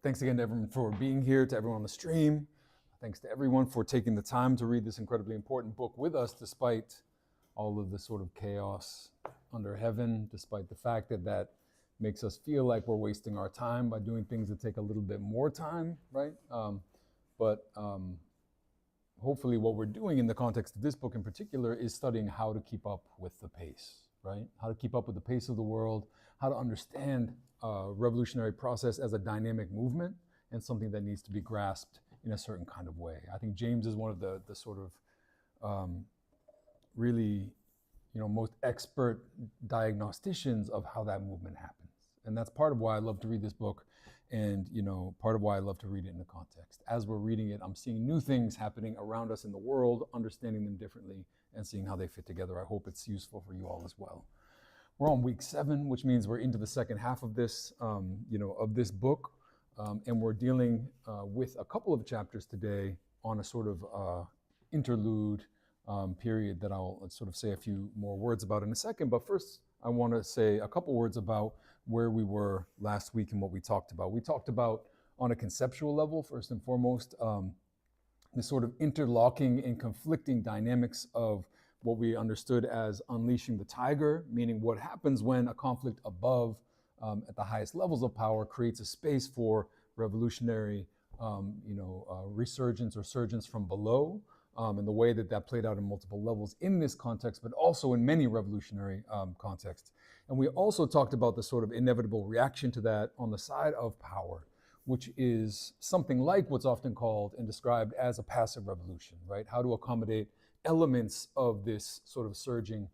Thanks again to everyone for being here, to everyone on the stream. Thanks to everyone for taking the time to read this incredibly important book with us, despite all of the sort of chaos under heaven, despite the fact that that makes us feel like we're wasting our time by doing things that take a little bit more time, right? But hopefully what we're doing in the context of this book in particular is studying how to keep up with the pace, right? How to keep up with the pace of the world, how to understand revolutionary process as a dynamic movement and something that needs to be grasped in a certain kind of way. I think James is one of the sort of really, most expert diagnosticians of how that movement happens. And that's part of why I love to read this book, and part of why I love to read it in the context. As we're reading it, I'm seeing new things happening around us in the world, understanding them differently, and seeing how they fit together. I hope it's useful for you all as well. We're on week 7, which means we're into the second half of this, of this book, and we're dealing with a couple of chapters today on a sort of interlude period that I'll sort of say a few more words about in a second. But first, I want to say a couple words about where we were last week and what we talked about. We talked about, on a conceptual level, first and foremost, the sort of interlocking and conflicting dynamics of what we understood as unleashing the tiger, meaning what happens when a conflict above, at the highest levels of power, creates a space for revolutionary, resurgence or surgence from below, and the way that that played out in multiple levels in this context, but also in many revolutionary contexts. And we also talked about the sort of inevitable reaction to that on the side of power, which is something like what's often called and described as a passive revolution, right? How to accommodate elements of this sort of surging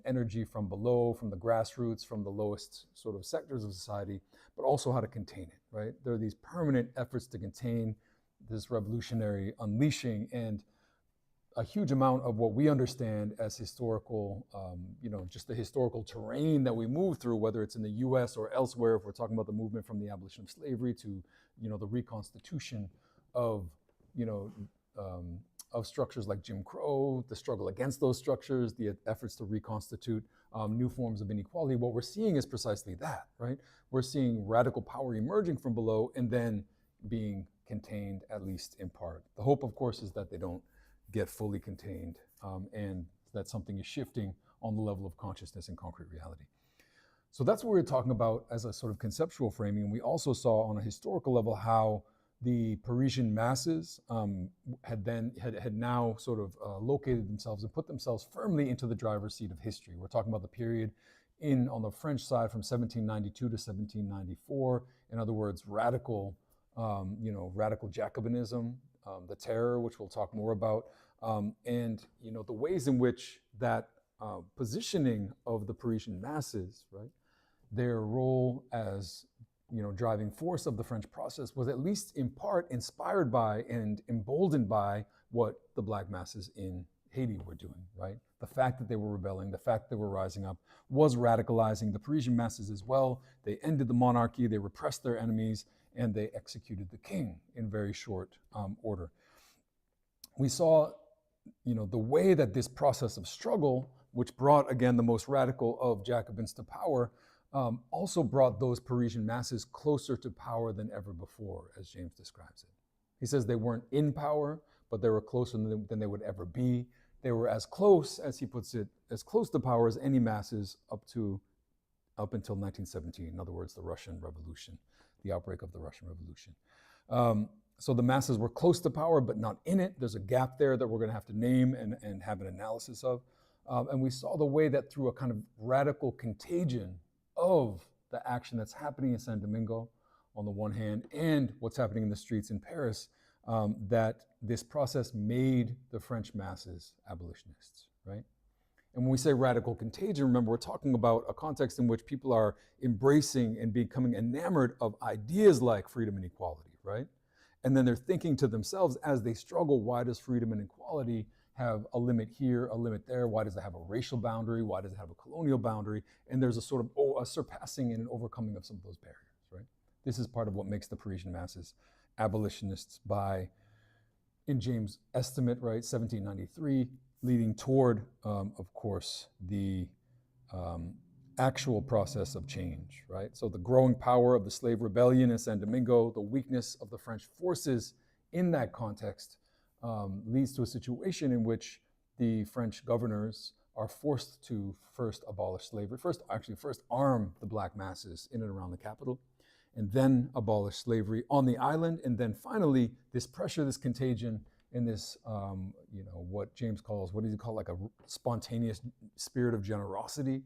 energy from below, from the grassroots, from the lowest sort of sectors of society, but also how to contain it, right? There are these permanent efforts to contain this revolutionary unleashing, and a huge amount of what we understand as historical, just the historical terrain that we move through, whether it's in the US or elsewhere, if we're talking about the movement from the abolition of slavery to, the reconstitution of, of structures like Jim Crow, the struggle against those structures, the efforts to reconstitute new forms of inequality. What we're seeing is precisely that, right? We're seeing radical power emerging from below and then being contained, at least in part. The hope, of course, is that they don't get fully contained, and that something is shifting on the level of consciousness and concrete reality. So that's what we're talking about as a sort of conceptual framing. And we also saw on a historical level how the Parisian masses had now sort of located themselves and put themselves firmly into the driver's seat of history. We're talking about the period on the French side from 1792 to 1794. In other words, radical Jacobinism, the terror, which we'll talk more about, and the ways in which that positioning of the Parisian masses, right, their role as driving force of the French process was at least in part inspired by and emboldened by what the black masses in Haiti were doing, right? The fact that they were rebelling, the fact that they were rising up was radicalizing the Parisian masses as well. They ended the monarchy, they repressed their enemies, and they executed the king in very short order. We saw, the way that this process of struggle, which brought, again, the most radical of Jacobins to power, also brought those Parisian masses closer to power than ever before, as James describes it. He says they weren't in power, but they were closer than they would ever be. They were as close, as he puts it, as close to power as any masses up until 1917. In other words, the Russian Revolution, the outbreak of the Russian Revolution. So the masses were close to power, but not in it. There's a gap there that we're going to have to name and have an analysis of. And we saw the way that through a kind of radical contagion of the action that's happening in Saint Domingo on the one hand, and what's happening in the streets in Paris, that this process made the French masses abolitionists, right? And when we say radical contagion, remember, we're talking about a context in which people are embracing and becoming enamored of ideas like freedom and equality, right? And then they're thinking to themselves as they struggle, why does freedom and equality have a limit here, a limit there? Why does it have a racial boundary? Why does it have a colonial boundary? And there's a sort of a surpassing and an overcoming of some of those barriers, right? This is part of what makes the Parisian masses abolitionists by, in James' estimate, right, 1793, leading toward, of course, the actual process of change, right? So the growing power of the slave rebellion in San Domingo, the weakness of the French forces in that context leads to a situation in which the French governors are forced to first abolish slavery, first arm the black masses in and around the capital, and then abolish slavery on the island. And then finally, this pressure, this contagion, and this, what James calls, what does he call, like a spontaneous spirit of generosity,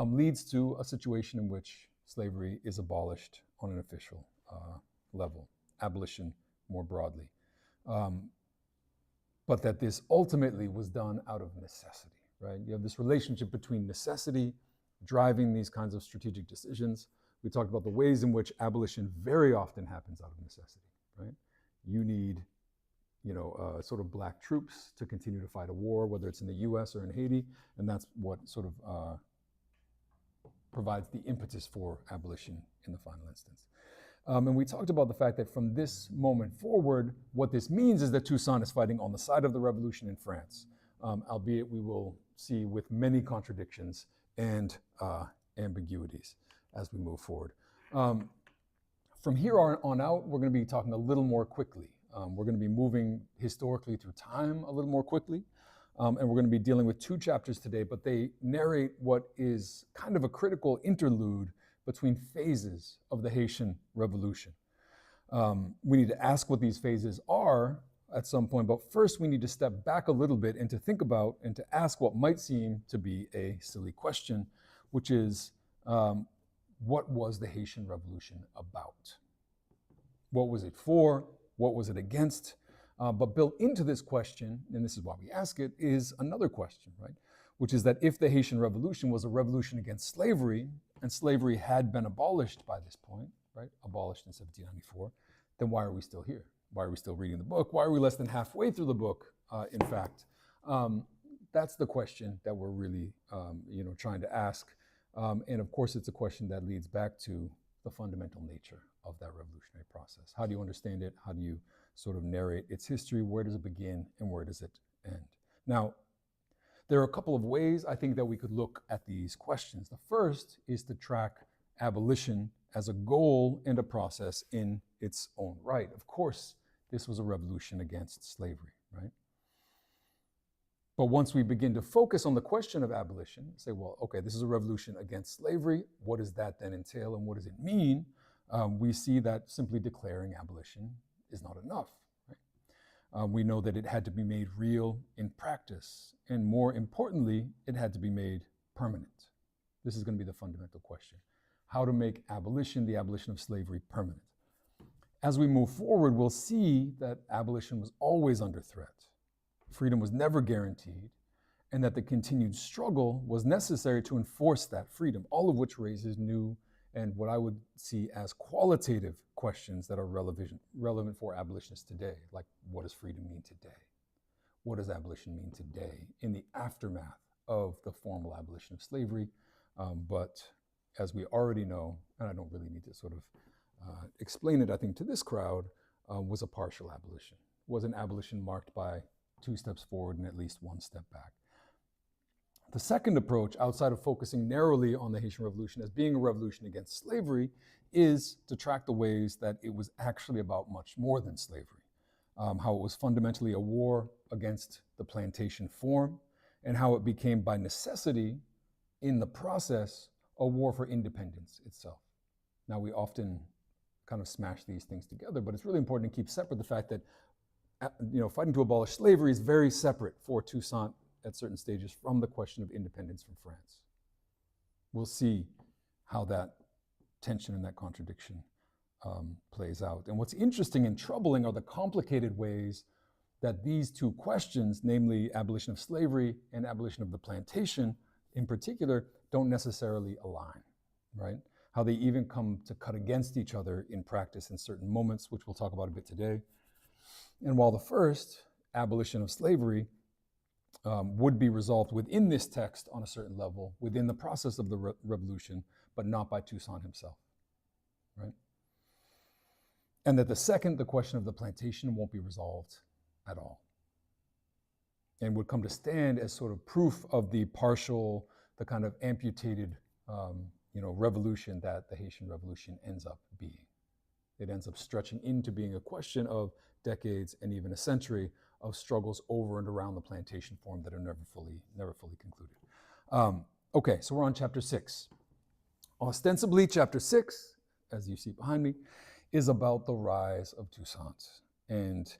leads to a situation in which slavery is abolished on an official level, abolition more broadly. But that this ultimately was done out of necessity, right? You have this relationship between necessity driving these kinds of strategic decisions. We talked about the ways in which abolition very often happens out of necessity, right? You need, sort of black troops to continue to fight a war, whether it's in the US or in Haiti, and that's what sort of provides the impetus for abolition in the final instance. And we talked about the fact that from this moment forward, what this means is that Toussaint is fighting on the side of the revolution in France, albeit we will see with many contradictions and ambiguities as we move forward. From here on out, we're going to be talking a little more quickly. We're going to be moving historically through time a little more quickly. And we're going to be dealing with 2 chapters today, but they narrate what is kind of a critical interlude between phases of the Haitian Revolution. We need to ask what these phases are at some point, but first we need to step back a little bit and to think about and to ask what might seem to be a silly question, which is, what was the Haitian Revolution about? What was it for? What was it against? But built into this question, and this is why we ask it, is another question, right? Which is that if the Haitian Revolution was a revolution against slavery, and slavery had been abolished by this point, right? Abolished in 1794, then why are we still here? Why are we still reading the book? Why are we less than halfway through the book, in fact? That's the question that we're really, trying to ask. And of course, it's a question that leads back to the fundamental nature of that revolutionary process. How do you understand it? How do you sort of narrate its history? Where does it begin and where does it end? Now, there are a couple of ways I think that we could look at these questions. The first is to track abolition as a goal and a process in its own right. Of course, this was a revolution against slavery, right? But once we begin to focus on the question of abolition, say, well, okay, this is a revolution against slavery. What does that then entail and what does it mean? We see that simply declaring abolition is not enough. Right? We know that it had to be made real in practice, and more importantly, it had to be made permanent. This is going to be the fundamental question. How to make abolition, the abolition of slavery, permanent. As we move forward, we'll see that abolition was always under threat. Freedom was never guaranteed, and that the continued struggle was necessary to enforce that freedom, all of which raises new and what I would see as qualitative questions that are relevant for abolitionists today, like what does freedom mean today? What does abolition mean today in the aftermath of the formal abolition of slavery? But as we already know, and I don't really need to sort of explain it, I think, to this crowd, was a partial abolition, was an abolition marked by 2 steps forward and at least 1 step back. The second approach, outside of focusing narrowly on the Haitian Revolution as being a revolution against slavery, is to track the ways that it was actually about much more than slavery. How it was fundamentally a war against the plantation form, and how it became by necessity, in the process, a war for independence itself. Now, we often kind of smash these things together, but it's really important to keep separate the fact that fighting to abolish slavery is very separate for Toussaint at certain stages from the question of independence from France. We'll see how that tension and that contradiction plays out. And what's interesting and troubling are the complicated ways that these 2 questions, namely abolition of slavery and abolition of the plantation in particular, don't necessarily align, right? How they even come to cut against each other in practice in certain moments, which we'll talk about a bit today. And while the first, abolition of slavery, would be resolved within this text on a certain level, within the process of the revolution, but not by Toussaint himself, right? And that the second, the question of the plantation, won't be resolved at all, and would come to stand as sort of proof of the partial, the kind of amputated revolution that the Haitian Revolution ends up being. It ends up stretching into being a question of decades and even a century of struggles over and around the plantation form that are never fully concluded. Okay, so we're on chapter 6. Ostensibly, chapter 6, as you see behind me, is about the rise of Toussaint. And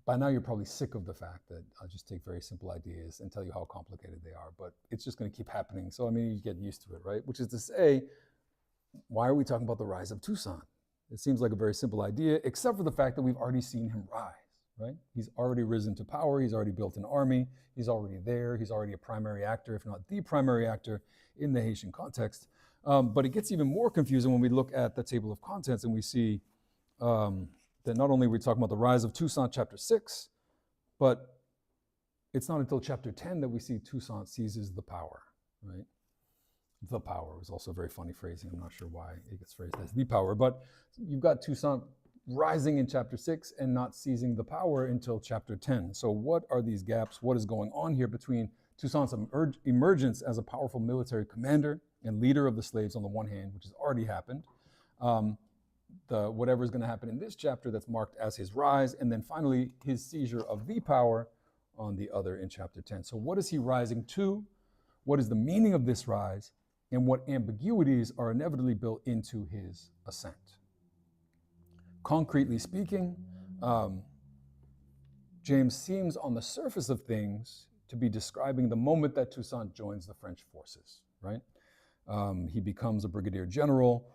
by now you're probably sick of the fact that I'll just take very simple ideas and tell you how complicated they are, but it's just going to keep happening. So, I mean, you get used to it, right? Which is to say, why are we talking about the rise of Toussaint? It seems like a very simple idea, except for the fact that we've already seen him rise, right? He's already risen to power. He's already built an army. He's already there. He's already a primary actor, if not the primary actor in the Haitian context. But it gets even more confusing when we look at the table of contents and we see that not only are we talking about the rise of Toussaint, chapter 6, but it's not until chapter 10 that we see Toussaint seizes the power, right? The power is also a very funny phrasing. I'm not sure why it gets phrased as the power, but you've got Toussaint rising in chapter 6 and not seizing the power until chapter 10. So what are these gaps? What is going on here between Toussaint's emergence as a powerful military commander and leader of the slaves on the one hand, which has already happened, whatever is going to happen in this chapter that's marked as his rise, and then finally his seizure of the power on the other in chapter 10. So what is he rising to? What is the meaning of this rise? And what ambiguities are inevitably built into his ascent? Concretely speaking, James seems on the surface of things to be describing the moment that Toussaint joins the French forces, right? He becomes a brigadier general,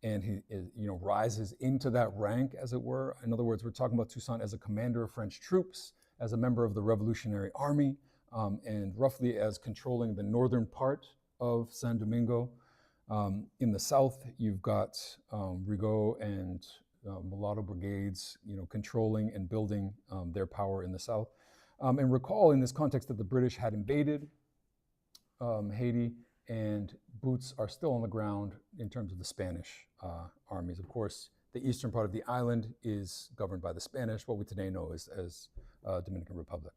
and he rises into that rank, as it were. In other words, we're talking about Toussaint as a commander of French troops, as a member of the Revolutionary Army, and roughly as controlling the northern part of San Domingo. In the south, you've got Rigaud and mulatto brigades, controlling and building their power in the south. And recall in this context that the British had invaded Haiti, and boots are still on the ground in terms of the Spanish armies. Of course, the eastern part of the island is governed by the Spanish, what we today know as Dominican Republic.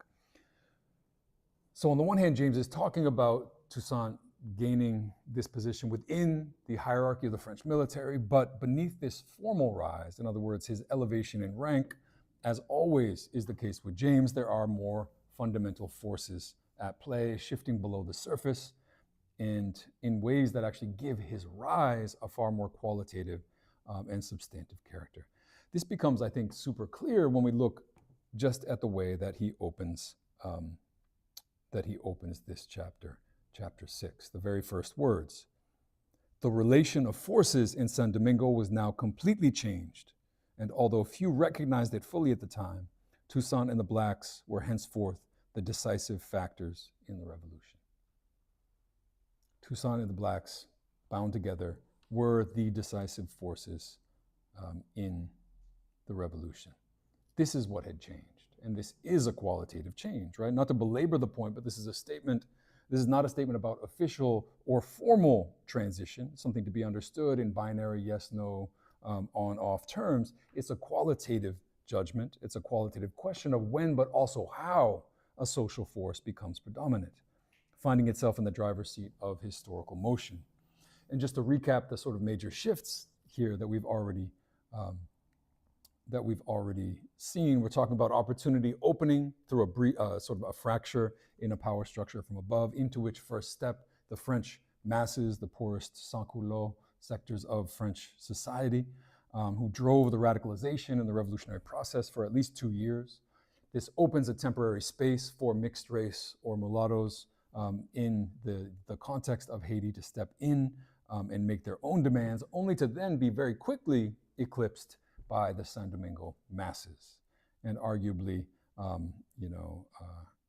So on the one hand, James is talking about Toussaint gaining this position within the hierarchy of the French military, but beneath this formal rise, in other words, his elevation in rank, as always is the case with James, there are more fundamental forces at play, shifting below the surface, and in ways that actually give his rise a far more qualitative and substantive character. This becomes, I think, super clear when we look just at the way that he opens this chapter. Chapter 6, the very first words. The relation of forces in San Domingo was now completely changed, and although few recognized it fully at the time, Toussaint and the blacks were henceforth the decisive factors in the revolution. Toussaint and the blacks, bound together, were the decisive forces in the revolution. This is what had changed, and this is a qualitative change, right? Not to belabor the point, but this is a statement. This is not a statement about official or formal transition, something to be understood in binary yes, no, on, off terms. It's a qualitative judgment. It's a qualitative question of when, but also how a social force becomes predominant, finding itself in the driver's seat of historical motion. And just to recap the sort of major shifts here that we've already seen, we're talking about opportunity opening through a sort of a fracture in a power structure from above, into which first step the French masses, the poorest sans-culottes sectors of French society, who drove the radicalization and the revolutionary process for at least 2 years. This opens a temporary space for mixed race or mulattoes in the context of Haiti to step in and make their own demands, only to then be very quickly eclipsed by the San Domingo masses, and arguably,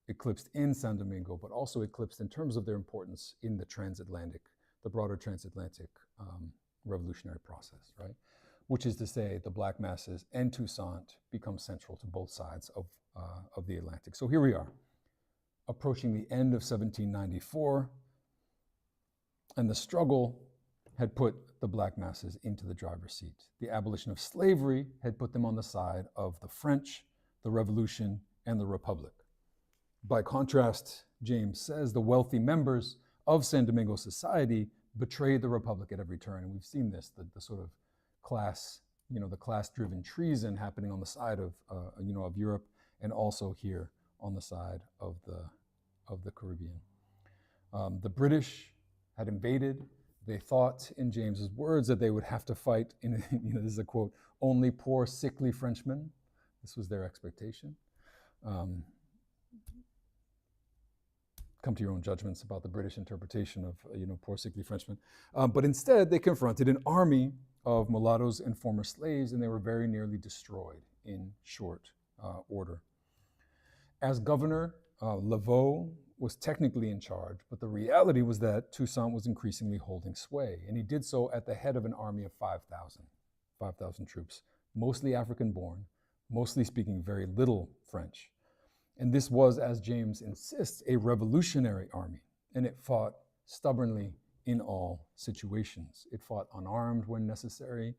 eclipsed in San Domingo, but also eclipsed in terms of their importance in the broader transatlantic revolutionary process, right? Which is to say, the black masses and Toussaint become central to both sides of the Atlantic. So here we are, approaching the end of 1794, and the struggle had put the black masses into the driver's seat. The abolition of slavery had put them on the side of the French, the Revolution, and the Republic. By contrast, James says, the wealthy members of San Domingo society betrayed the republic at every turn. And we've seen this, the sort of class, the class-driven treason happening on the side of, of Europe, and also here on the side of the Caribbean. The British had invaded. They thought, in James's words, that they would have to fight, this is a quote, only poor, sickly Frenchmen. This was their expectation. Come to your own judgments about the British interpretation of, poor, sickly Frenchmen. But instead, they confronted an army of mulattoes and former slaves, and they were very nearly destroyed in short order. As governor, Laveau was technically in charge, but the reality was that Toussaint was increasingly holding sway, and he did so at the head of an army of 5,000 troops, mostly African-born, mostly speaking very little French. And this was, as James insists, a revolutionary army, and it fought stubbornly in all situations. It fought unarmed when necessary.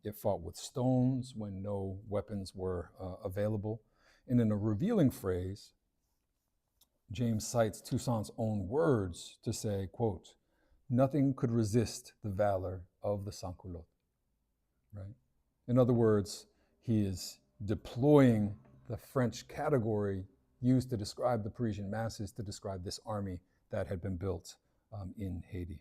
It fought with stones when no weapons were available. And in a revealing phrase, James cites Toussaint's own words to say, quote, "Nothing could resist the valor of the sans-culottes," right? In other words, he is deploying the French category used to describe the Parisian masses to describe this army that had been built in Haiti.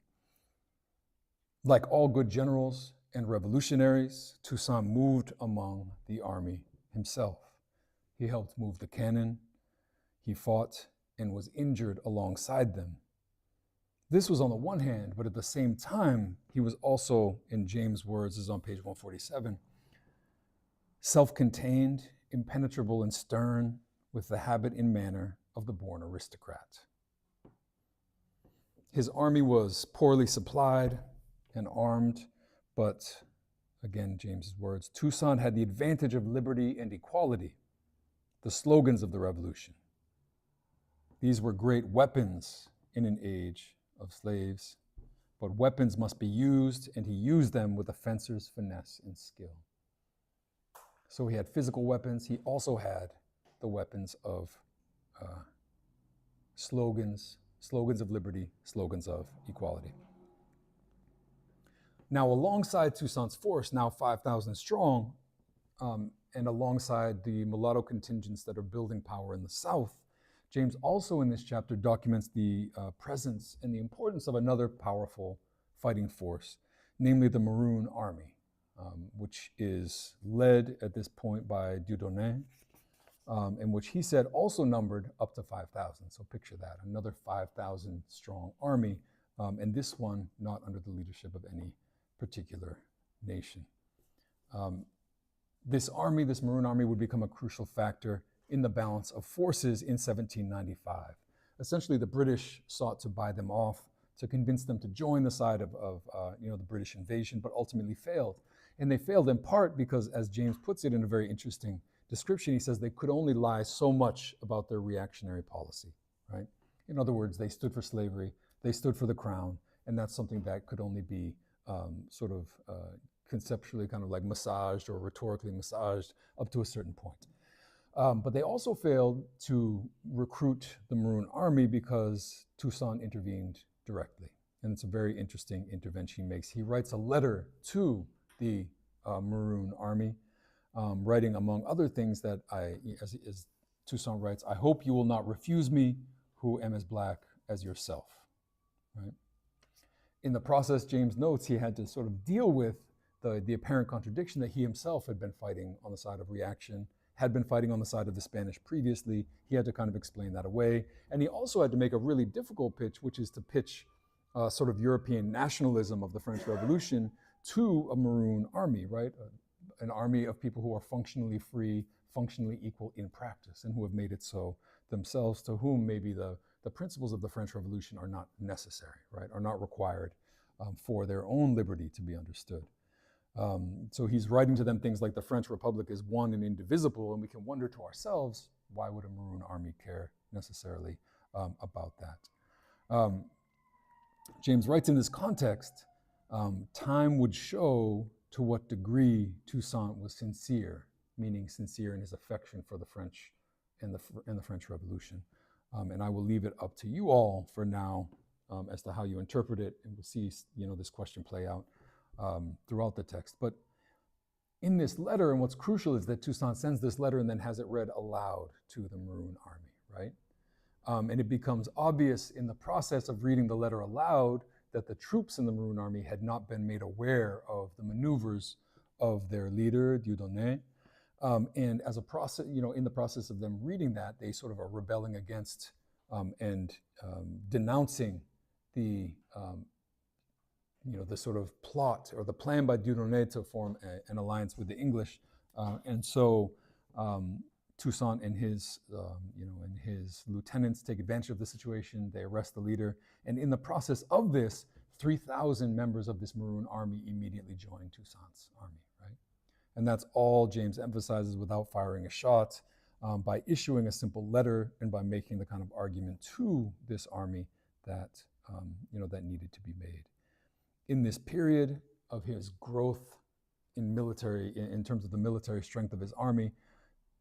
Like all good generals and revolutionaries, Toussaint moved among the army himself. He helped move the cannon. He fought and was injured alongside them. This was on the one hand, but at the same time, he was also, in James' words, this is on page 147, self-contained, impenetrable, and stern, with the habit and manner of the born aristocrat. His army was poorly supplied and armed, but, again, James's words, Toussaint had the advantage of liberty and equality, the slogans of the revolution. These were great weapons in an age of slaves, but weapons must be used, and he used them with a fencer's finesse and skill. So he had physical weapons. He also had the weapons of slogans of liberty, slogans of equality. Now, alongside Toussaint's force, now 5,000 strong, and alongside the mulatto contingents that are building power in the South, James also in this chapter documents the presence and the importance of another powerful fighting force, namely the Maroon Army, which is led at this point by Dieudonné, and which he said also numbered up to 5,000. So picture that, another 5,000 strong army, and this one not under the leadership of any particular nation. This army, this Maroon Army, would become a crucial factor in the balance of forces in 1795. Essentially, the British sought to buy them off, to convince them to join the side of the British invasion, but ultimately failed. And they failed in part because, as James puts it in a very interesting description, he says they could only lie so much about their reactionary policy, right? In other words, they stood for slavery, they stood for the crown, and that's something that could only be conceptually kind of like massaged or rhetorically massaged up to a certain point. But they also failed to recruit the Maroon Army because Toussaint intervened directly. And it's a very interesting intervention he makes. He writes a letter to the Maroon Army, writing, among other things, that as Toussaint writes, "I hope you will not refuse me, who am as black as yourself," right? In the process, James notes he had to sort of deal with the apparent contradiction that he himself had been fighting on the side of reaction, had been fighting on the side of the Spanish previously. He had to kind of explain that away. And he also had to make a really difficult pitch, which is to pitch sort of European nationalism of the French Revolution to a Maroon Army, right? An army of people who are functionally free, functionally equal in practice, and who have made it so themselves, to whom maybe the principles of the French Revolution are not necessary, right? Are not required for their own liberty to be understood. So he's writing to them things like the French Republic is one and indivisible, and we can wonder to ourselves, why would a Maroon Army care necessarily about that? James writes in this context, time would show to what degree Toussaint was sincere, meaning sincere in his affection for the French and the French Revolution. And I will leave it up to you all for now as to how you interpret it, and we'll see, this question play out throughout the text. But in this letter, and what's crucial is that Toussaint sends this letter and then has it read aloud to the Maroon Army, right? And it becomes obvious in the process of reading the letter aloud that the troops in the Maroon Army had not been made aware of the maneuvers of their leader, Dieudonné. And as a process, in the process of them reading that, they sort of are rebelling against and denouncing the the sort of plot or the plan by Dieudonné to form an alliance with the English. And so Toussaint and his lieutenants take advantage of the situation. They arrest the leader. And in the process of this, 3,000 members of this Maroon Army immediately join Toussaint's army, right? And that's all James emphasizes without firing a shot, by issuing a simple letter and by making the kind of argument to this army that, that needed to be made. In this period of his growth in terms of the military strength of his army,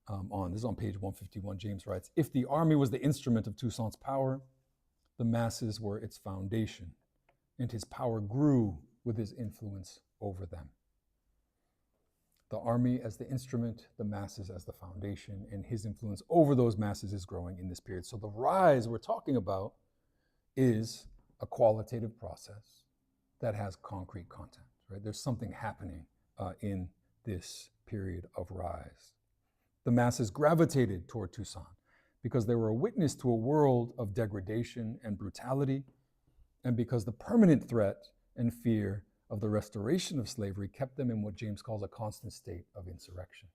this is on page 151, James writes, "If the army was the instrument of Toussaint's power, the masses were its foundation, and his power grew with his influence over them." The army as the instrument, the masses as the foundation, and his influence over those masses is growing in this period. So the rise we're talking about is a qualitative process that has concrete content, right? There's something happening in this period of rise. The masses gravitated toward Toussaint because they were a witness to a world of degradation and brutality, and because the permanent threat and fear of the restoration of slavery kept them in what James calls a constant state of insurrection.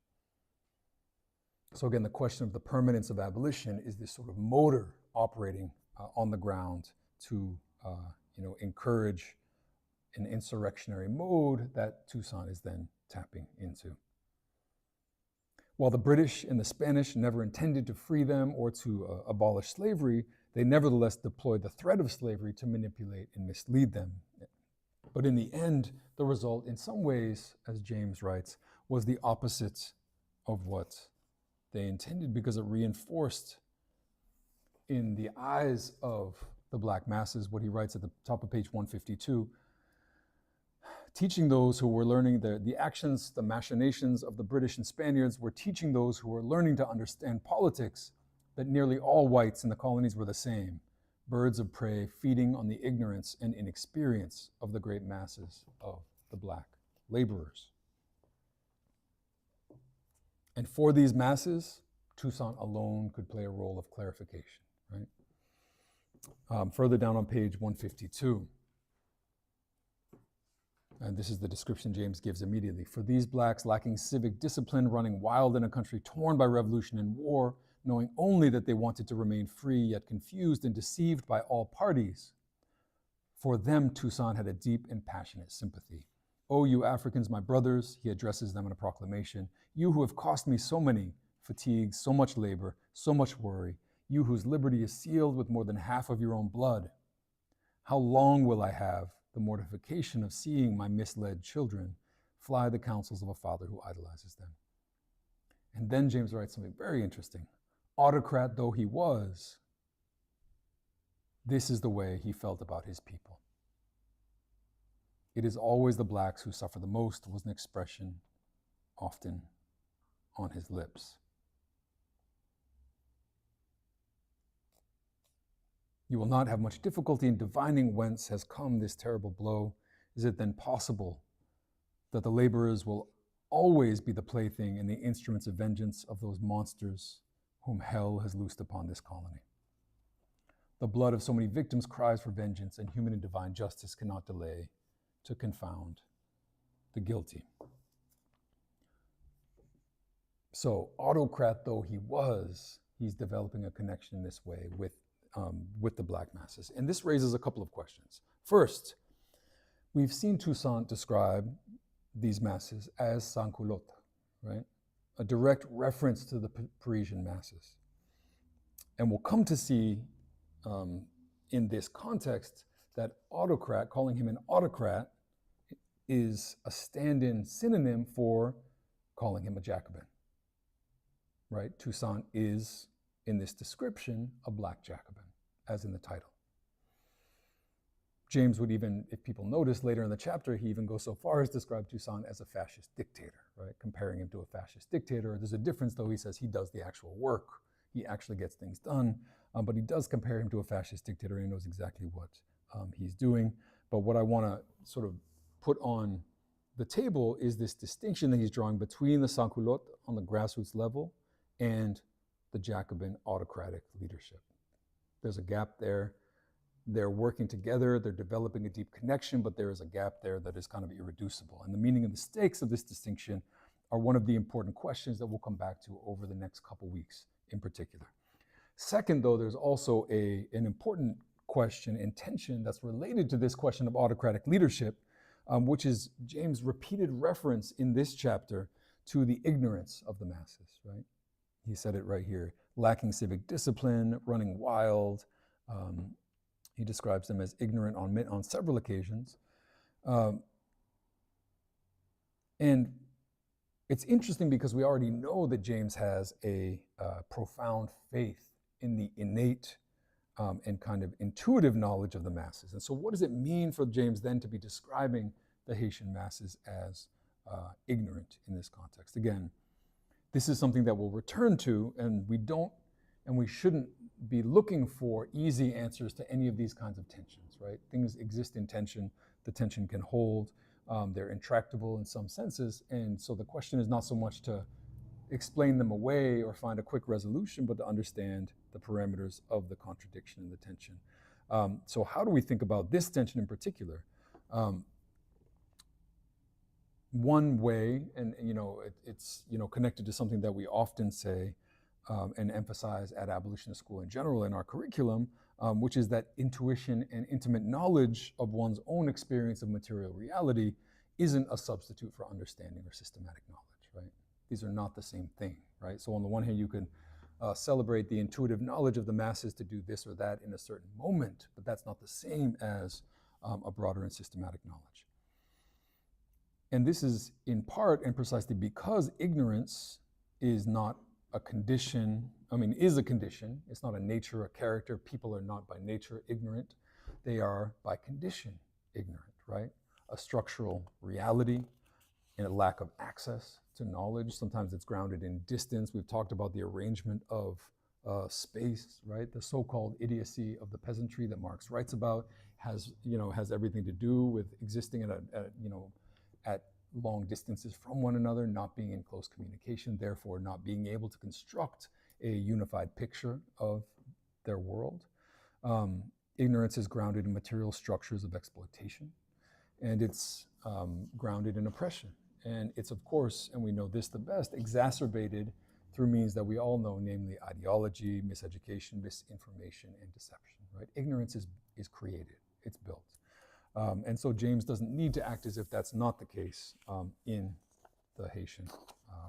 So again, the question of the permanence of abolition is this sort of motor operating on the ground to encourage an insurrectionary mode that Toussaint is then tapping into. While the British and the Spanish never intended to free them or to abolish slavery, they nevertheless deployed the threat of slavery to manipulate and mislead them. But in the end, the result, in some ways, as James writes, was the opposite of what they intended, because it reinforced in the eyes of the Black masses what he writes at the top of page 152, teaching those who were learning the actions, the machinations of the British and Spaniards were teaching those who were learning to understand politics that nearly all whites in the colonies were the same, birds of prey feeding on the ignorance and inexperience of the great masses of the Black laborers. And for these masses, Toussaint alone could play a role of clarification, right? Further down on page 152, and this is the description James gives immediately. "For these Blacks lacking civic discipline, running wild in a country torn by revolution and war, knowing only that they wanted to remain free, yet confused and deceived by all parties, for them Toussaint had a deep and passionate sympathy. O you Africans, my brothers," he addresses them in a proclamation, "you who have cost me so many fatigues, so much labor, so much worry, you whose liberty is sealed with more than half of your own blood, how long will I have the mortification of seeing my misled children fly the counsels of a father who idolizes them?" And then James writes something very interesting. "Autocrat though he was, this is the way he felt about his people. It is always the Blacks who suffer the most," was an expression often on his lips. "You will not have much difficulty in divining whence has come this terrible blow. Is it then possible that the laborers will always be the plaything and the instruments of vengeance of those monsters whom hell has loosed upon this colony? The blood of so many victims cries for vengeance, and human and divine justice cannot delay to confound the guilty." So, autocrat though he was, he's developing a connection in this way with the Black masses. And this raises a couple of questions. First, we've seen Toussaint describe these masses as sans-culottes, right? A direct reference to the Parisian masses. And we'll come to see in this context that autocrat, calling him an autocrat, is a stand-in synonym for calling him a Jacobin, right? Toussaint is, in this description, a Black Jacobin, as in the title. James would even, if people notice later in the chapter, he even goes so far as to describe Toussaint as a fascist dictator, right? Comparing him to a fascist dictator. There's a difference, though. He says he does the actual work. He actually gets things done, but he does compare him to a fascist dictator, and he knows exactly what he's doing. But what I want to sort of put on the table is this distinction that he's drawing between the sans-culottes on the grassroots level and the Jacobin autocratic leadership. There's a gap there. They're working together, they're developing a deep connection, but there is a gap there that is kind of irreducible. And the meaning and the stakes of this distinction are one of the important questions that we'll come back to over the next couple weeks in particular. Second, though, there's also an important question and tension that's related to this question of autocratic leadership, which is James' repeated reference in this chapter to the ignorance of the masses, right? He said it right here, lacking civic discipline, running wild. He describes them as ignorant on several occasions. And it's interesting because we already know that James has a profound faith in the innate and kind of intuitive knowledge of the masses. And so what does it mean for James then to be describing the Haitian masses as ignorant in this context? Again, this is something that we'll return to, and we shouldn't be looking for easy answers to any of these kinds of tensions, right? Things exist in tension, the tension can hold, they're intractable in some senses, and so the question is not so much to explain them away or find a quick resolution, but to understand the parameters of the contradiction and the tension. So how do we think about this tension in particular? One way, and it's connected to something that we often say and emphasize at Abolition School in general in our curriculum, which is that intuition and intimate knowledge of one's own experience of material reality isn't a substitute for understanding or systematic knowledge, right? These are not the same thing, right? So on the one hand, you can celebrate the intuitive knowledge of the masses to do this or that in a certain moment, but that's not the same as a broader and systematic knowledge. And this is in part and precisely because ignorance is not a condition, is a condition. It's not a nature, a character. People are not by nature ignorant. They are by condition ignorant, right? A structural reality and a lack of access to knowledge. Sometimes it's grounded in distance. We've talked about the arrangement of space, right? The so-called idiocy of the peasantry that Marx writes about has everything to do with existing at long distances from one another, not being in close communication, therefore not being able to construct a unified picture of their world. Ignorance is grounded in material structures of exploitation, and it's grounded in oppression. And it's, of course, and we know this the best, exacerbated through means that we all know, namely ideology, miseducation, misinformation, and deception, right? Ignorance is created, it's built. And so James doesn't need to act as if that's not the case in the Haitian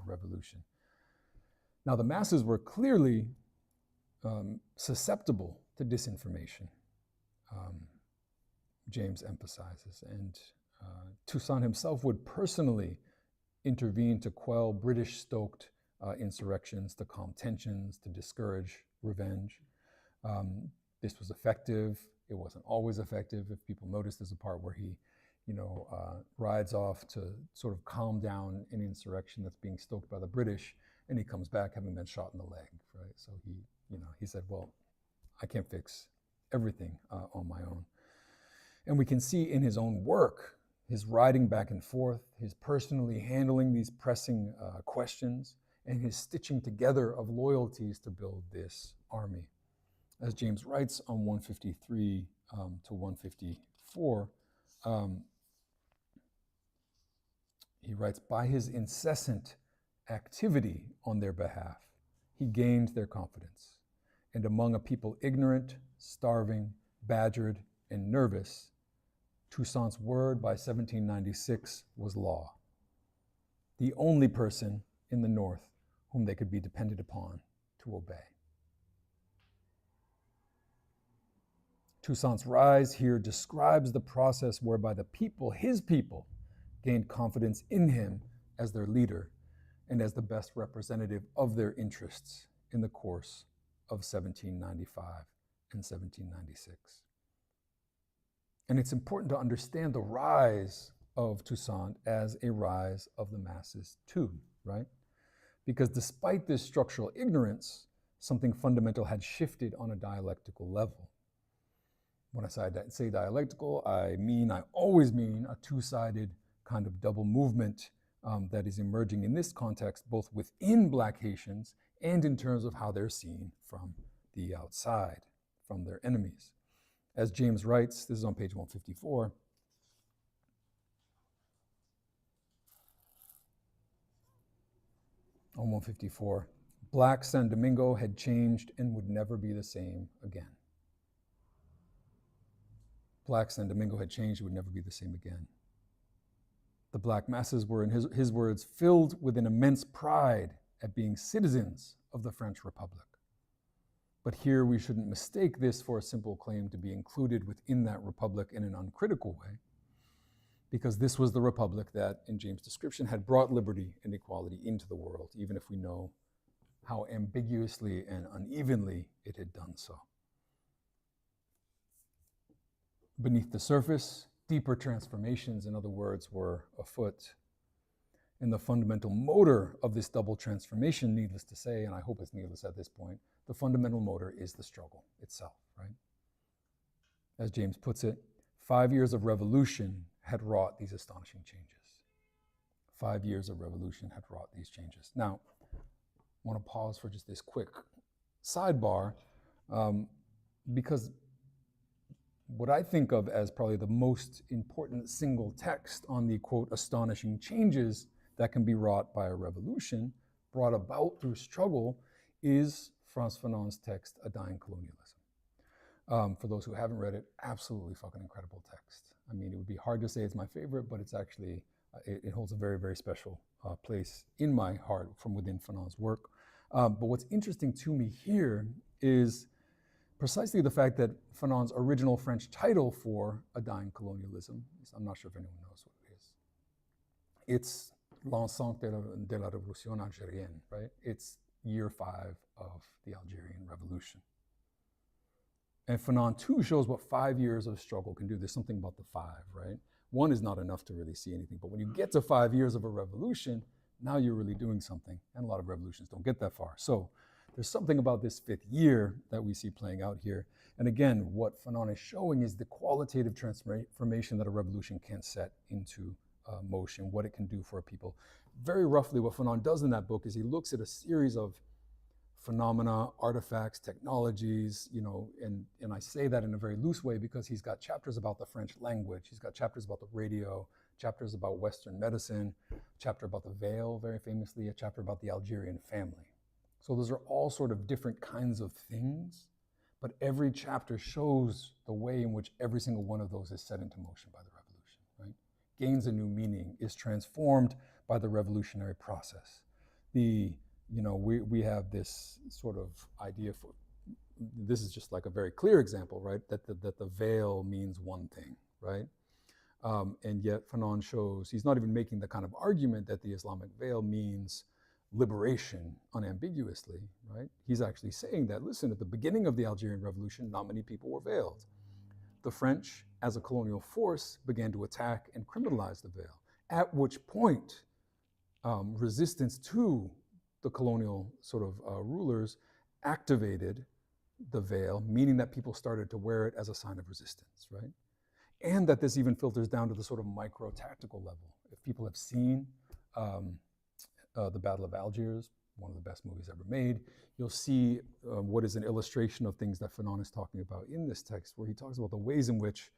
Revolution. Now, the masses were clearly susceptible to disinformation, James emphasizes, and Toussaint himself would personally intervene to quell British-stoked insurrections, to calm tensions, to discourage revenge. This was effective. It wasn't always effective. If people notice, there's a part where he, rides off to sort of calm down an insurrection that's being stoked by the British, and he comes back having been shot in the leg, right? So he said, well, I can't fix everything on my own. And we can see in his own work, his riding back and forth, his personally handling these pressing questions, and his stitching together of loyalties to build this army. As James writes on 153 to 154, he writes, by his incessant activity on their behalf, he gained their confidence. And among a people ignorant, starving, badgered, and nervous, Toussaint's word by 1796 was law. The only person in the North whom they could be depended upon to obey. Toussaint's rise here describes the process whereby the people, his people, gained confidence in him as their leader and as the best representative of their interests in the course of 1795 and 1796. And it's important to understand the rise of Toussaint as a rise of the masses too, right? Because despite this structural ignorance, something fundamental had shifted on a dialectical level. When I say dialectical, I always mean a two-sided kind of double movement that is emerging in this context, both within Black Haitians and in terms of how they're seen from the outside, from their enemies. As James writes, this is on page 154, on 154, Black San Domingo had changed and would never be the same again. Black San Domingo had changed and would never be the same again. The Black masses were, in his words, filled with an immense pride at being citizens of the French Republic. But here we shouldn't mistake this for a simple claim to be included within that republic in an uncritical way, because this was the republic that, in James' description, had brought liberty and equality into the world, even if we know how ambiguously and unevenly it had done so. Beneath the surface, deeper transformations, in other words, were afoot. And the fundamental motor of this double transformation, needless to say, and I hope it's needless at this point, the fundamental motor is the struggle itself, right? As James puts it, 5 years of revolution had wrought these astonishing changes. 5 years of revolution had wrought these changes. Now, I want to pause for just this quick sidebar, because what I think of as probably the most important single text on the, quote, astonishing changes that can be wrought by a revolution, brought about through struggle, is Frantz Fanon's text, A Dying Colonialism. For those who haven't read it, absolutely fucking incredible text. I mean, it would be hard to say it's my favorite, but it's actually, it holds a very, very special place in my heart from within Fanon's work. But what's interesting to me here is precisely the fact that Fanon's original French title for A Dying Colonialism, I'm not sure if anyone knows what it is. It's L'Ensemble de la Révolution Algérienne, right? It's year 5 of the Algerian Revolution. And Fanon too shows what 5 years of struggle can do. There's something about the 5, right? 1 is not enough to really see anything, but when you get to 5 years of a revolution, now you're really doing something. And a lot of revolutions don't get that far. So there's something about this 5th year that we see playing out here. And again, what Fanon is showing is the qualitative transformation that a revolution can set into motion, what it can do for a people. Very roughly, what Fanon does in that book is he looks at a series of phenomena, artifacts, technologies, you know, and I say that in a very loose way because he's got chapters about the French language, he's got chapters about the radio, chapters about Western medicine, a chapter about the veil, very famously, a chapter about the Algerian family. So those are all sort of different kinds of things, but every chapter shows the way in which every single one of those is set into motion by the revolution, right? Gains a new meaning, is transformed by the revolutionary process. We have this sort of idea for, this is just like a very clear example, right? That the veil means one thing, right? And yet Fanon shows, he's not even making the kind of argument that the Islamic veil means liberation unambiguously, right? He's actually saying that, listen, at the beginning of the Algerian Revolution, not many people were veiled. The French, as a colonial force, began to attack and criminalize the veil, at which point resistance to the colonial sort of rulers activated the veil, meaning that people started to wear it as a sign of resistance, right? And that this even filters down to the sort of micro-tactical level. If people have seen the Battle of Algiers, one of the best movies ever made, you'll see what is an illustration of things that Fanon is talking about in this text, where he talks about the ways in which,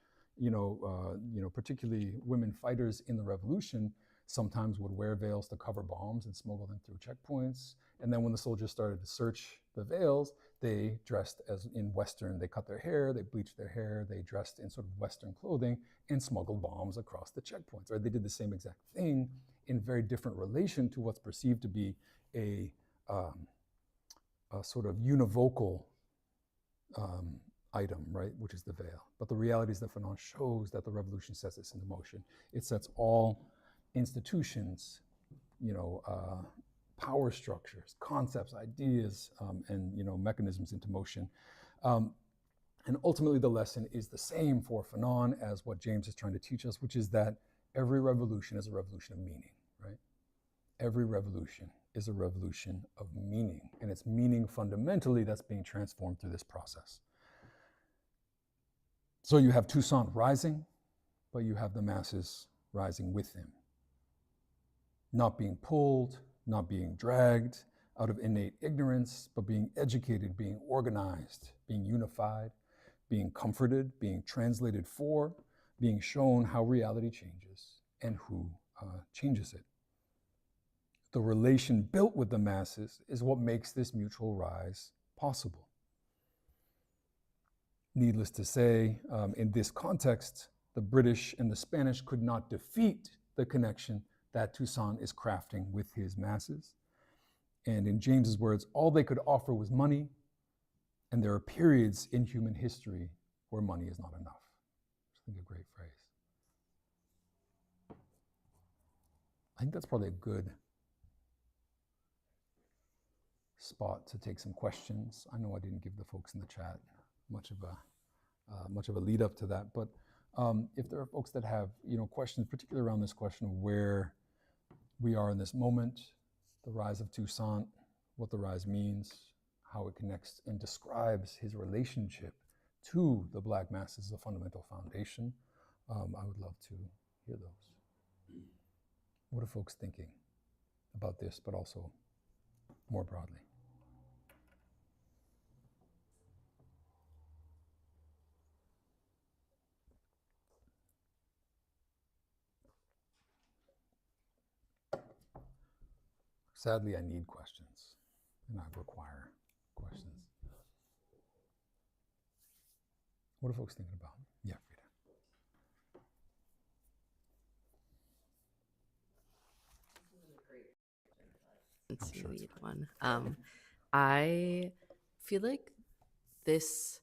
particularly women fighters in the revolution sometimes would wear veils to cover bombs and smuggle them through checkpoints. And then when the soldiers started to search the veils, they dressed as in Western, they cut their hair, they bleached their hair, they dressed in sort of Western clothing and smuggled bombs across the checkpoints, right? They did the same exact thing in very different relation to what's perceived to be a sort of univocal item, right, which is the veil. But the reality is that Fanon shows that the revolution sets this into motion. It sets all institutions, power structures, concepts, ideas, and mechanisms into motion. And ultimately, the lesson is the same for Fanon as what James is trying to teach us, which is that every revolution is a revolution of meaning, right? Every revolution is a revolution of meaning, and it's meaning fundamentally that's being transformed through this process. So you have Toussaint rising, but you have the masses rising with him, not being pulled, not being dragged out of innate ignorance, but being educated, being organized, being unified, being comforted, being translated for, being shown how reality changes and who changes it. The relation built with the masses is what makes this mutual rise possible. Needless to say, in this context, the British and the Spanish could not defeat the connection that Toussaint is crafting with his masses. And in James's words, all they could offer was money, and there are periods in human history where money is not enough. I think a great phrase. I think that's probably a good spot to take some questions. I know I didn't give the folks in the chat much of a lead up to that, but if there are folks that have questions, particularly around this question of where we are in this moment, the rise of Toussaint, what the rise means, how it connects and describes his relationship to the Black masses as a fundamental foundation, I would love to hear those. What are folks thinking about this, but also more broadly? Sadly, I need questions, and I require questions. What are folks thinking about? Yeah, Frida. Let's see, lead one. I feel like this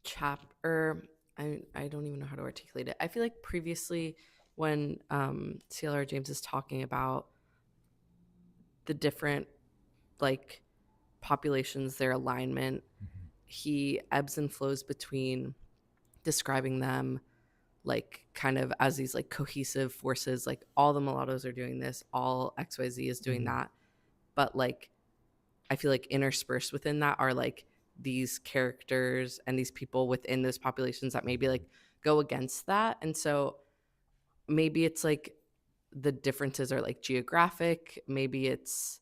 chapter, I don't even know how to articulate it. I feel like previously when CLR James is talking about the different like populations, their alignment, he ebbs and flows between describing them like kind of as these like cohesive forces, like all the mulattoes are doing this, all XYZ is doing that. But like, I feel like interspersed within that are like these characters and these people within those populations that maybe like go against that. And so maybe it's like the differences are like geographic, maybe it's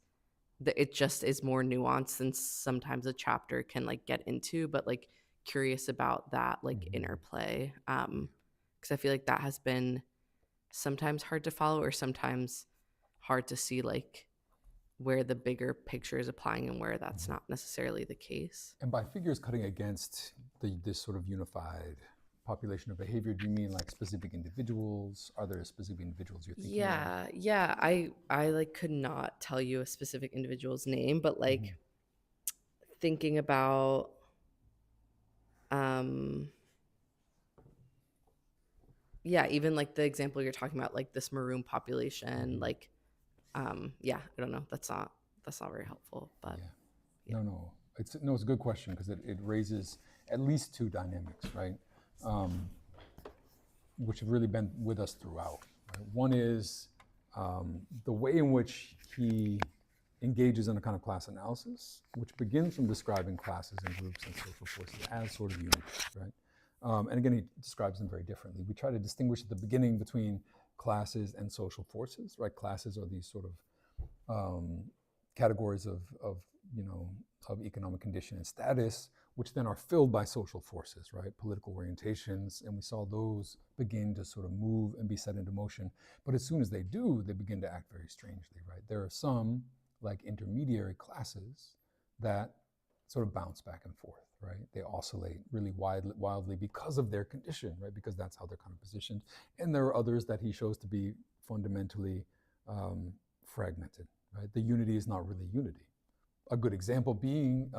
it just is more nuanced than sometimes a chapter can like get into, but like curious about that like interplay. Because I feel like that has been sometimes hard to follow or sometimes hard to see like where the bigger picture is applying and where that's not necessarily the case. And by figures cutting against this sort of unified population of behavior, do you mean like specific individuals? Are there specific individuals you're thinking of? Yeah. I like could not tell you a specific individual's name, but like thinking about even like the example you're talking about, like this maroon population, like I don't know. That's not very helpful, but yeah. No, it's a good question because it raises at least two dynamics, right? Which have really been with us throughout. Right? One is the way in which he engages in a kind of class analysis, which begins from describing classes and groups and social forces as sort of units, right? And again, he describes them very differently. We try to distinguish at the beginning between classes and social forces, right? Classes are these sort of categories of economic condition and status, which then are filled by social forces, right? Political orientations, and we saw those begin to sort of move and be set into motion. But as soon as they do, they begin to act very strangely, right? There are some, like intermediary classes, that sort of bounce back and forth, right? They oscillate really wildly because of their condition, right? Because that's how they're kind of positioned. And there are others that he shows to be fundamentally fragmented, right? The unity is not really unity. A good example being,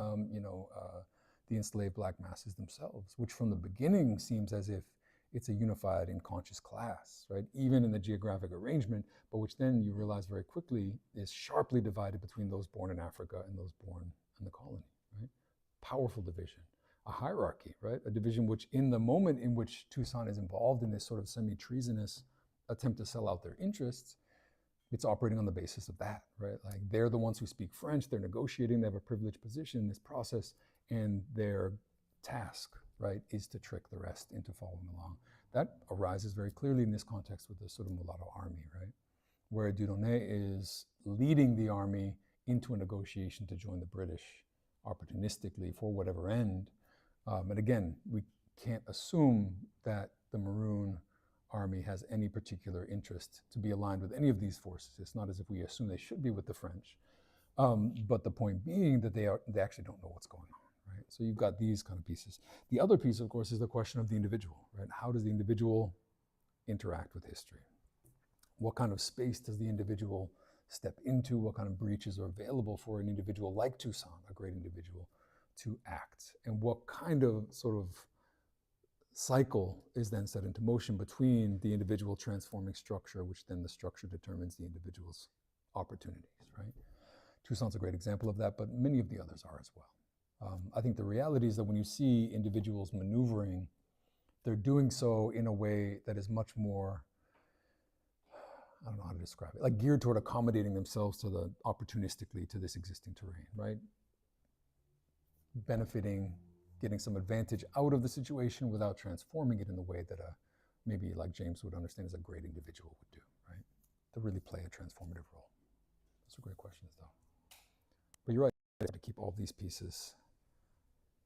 the enslaved Black masses themselves, which from the beginning seems as if it's a unified and conscious class, right? Even in the geographic arrangement, but which then you realize very quickly is sharply divided between those born in Africa and those born in the colony, right? Powerful division. a hierarchy, right? A division which, in the moment in which Toussaint is involved in this sort of semi-treasonous attempt to sell out their interests, it's operating on the basis of that, right? Like they're the ones who speak French, they're negotiating, they have a privileged position in this process, and their task, right, is to trick the rest into following along. That arises very clearly in this context with the sort of mulatto army, right? Where Dieudonné is leading the army into a negotiation to join the British opportunistically for whatever end. And again, we can't assume that the Maroon army has any particular interest to be aligned with any of these forces. It's not as if we assume they should be with the French. But the point being that they actually don't know what's going on, right? So you've got these kind of pieces. The other piece, of course, is the question of the individual, right? How does the individual interact with history? What kind of space does the individual step into? What kind of breaches are available for an individual like Toussaint, a great individual, to act? And what kind of sort of cycle is then set into motion between the individual transforming structure, which then the structure determines the individual's opportunities, right? Toussaint's a great example of that, but many of the others are as well. I think the reality is that when you see individuals maneuvering, they're doing so in a way that is much more, I don't know how to describe it, like geared toward accommodating themselves to the opportunistically to this existing terrain, right? Benefiting, getting some advantage out of the situation without transforming it in the way that maybe like James would understand as a great individual would do, right? To really play a transformative role. Those are great questions though. But you're right, we have to keep all these pieces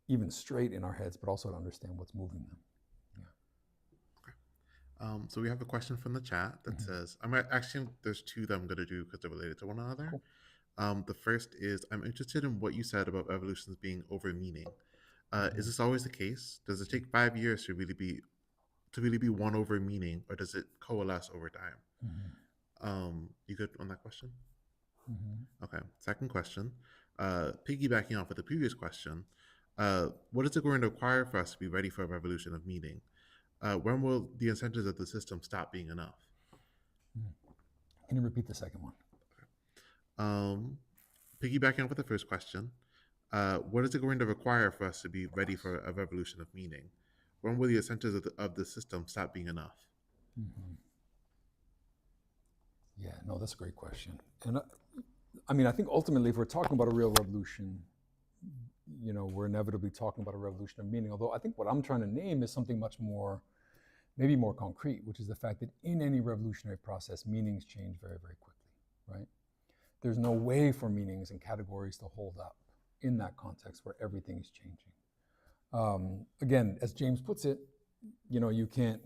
even straight in our heads, but also to understand what's moving them. So we have a question from the chat that says, there's two that I'm going to do because they're related to one another. Cool. The first is, I'm interested in what you said about revolutions being over-meaning. Is this always the case? Does it take 5 years to really be won over meaning, or does it coalesce over time? You good on that question? Okay. Second question, piggybacking off of the previous question, what is it going to require for us to be ready for a revolution of meaning? When will the incentives of the system stop being enough? Can you repeat the second one? Okay. Piggybacking off with the first question, what is it going to require for us to be ready for a revolution of meaning? When will the incentives of the system stop being enough? Yeah, no, that's a great question. And I think ultimately, if we're talking about a real revolution, we're inevitably talking about a revolution of meaning. Although I think what I'm trying to name is something much more, maybe more concrete, which is the fact that in any revolutionary process, meanings change very, very quickly, right? There's no way for meanings and categories to hold up in that context where everything is changing. Again, as James puts it, you can't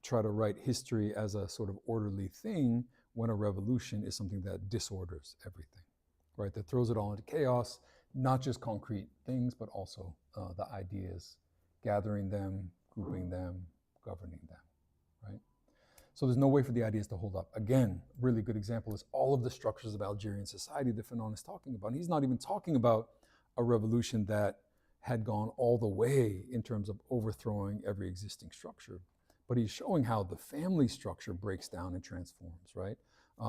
try to write history as a sort of orderly thing when a revolution is something that disorders everything, right? That throws it all into chaos, not just concrete things, but also the ideas, gathering them, grouping them, governing them, right? So there's no way for the ideas to hold up. Again, really good example is all of the structures of Algerian society that Fanon is talking about. And he's not even talking about a revolution that had gone all the way in terms of overthrowing every existing structure, but he's showing how the family structure breaks down and transforms, right?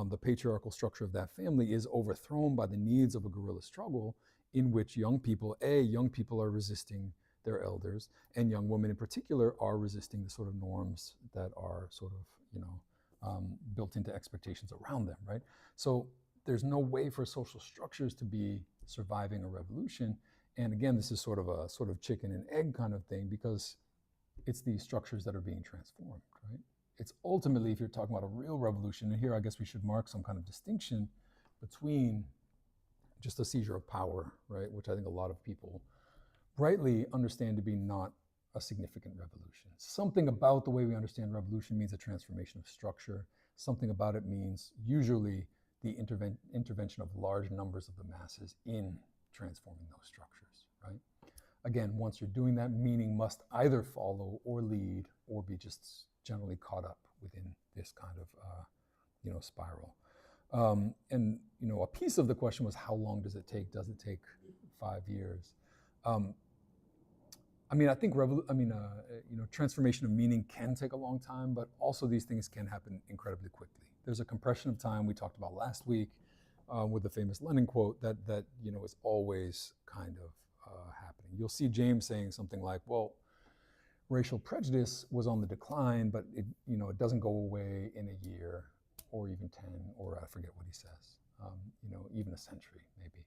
The patriarchal structure of that family is overthrown by the needs of a guerrilla struggle in which young people are resisting their elders, and young women in particular are resisting the sort of norms that are sort of, built into expectations around them, right? So there's no way for social structures to be surviving a revolution. And again, this is sort of chicken and egg kind of thing, because it's these structures that are being transformed, right? It's ultimately, if you're talking about a real revolution, and here I guess we should mark some kind of distinction between just a seizure of power, right, which I think a lot of people rightly understand to be not a significant revolution. Something about the way we understand revolution means a transformation of structure. Something about it means usually the intervention of large numbers of the masses in transforming those structures, right? Again, once you're doing that, meaning must either follow or lead or be just generally caught up within this kind of spiral. And a piece of the question was, how long does it take? Does it take 5 years? I think transformation of meaning can take a long time, but also these things can happen incredibly quickly. There's a compression of time we talked about last week with the famous Lenin quote that is always kind of happening. You'll see James saying something like, well, racial prejudice was on the decline, but it, it doesn't go away in a year or even 10, or I forget what he says, even a century maybe.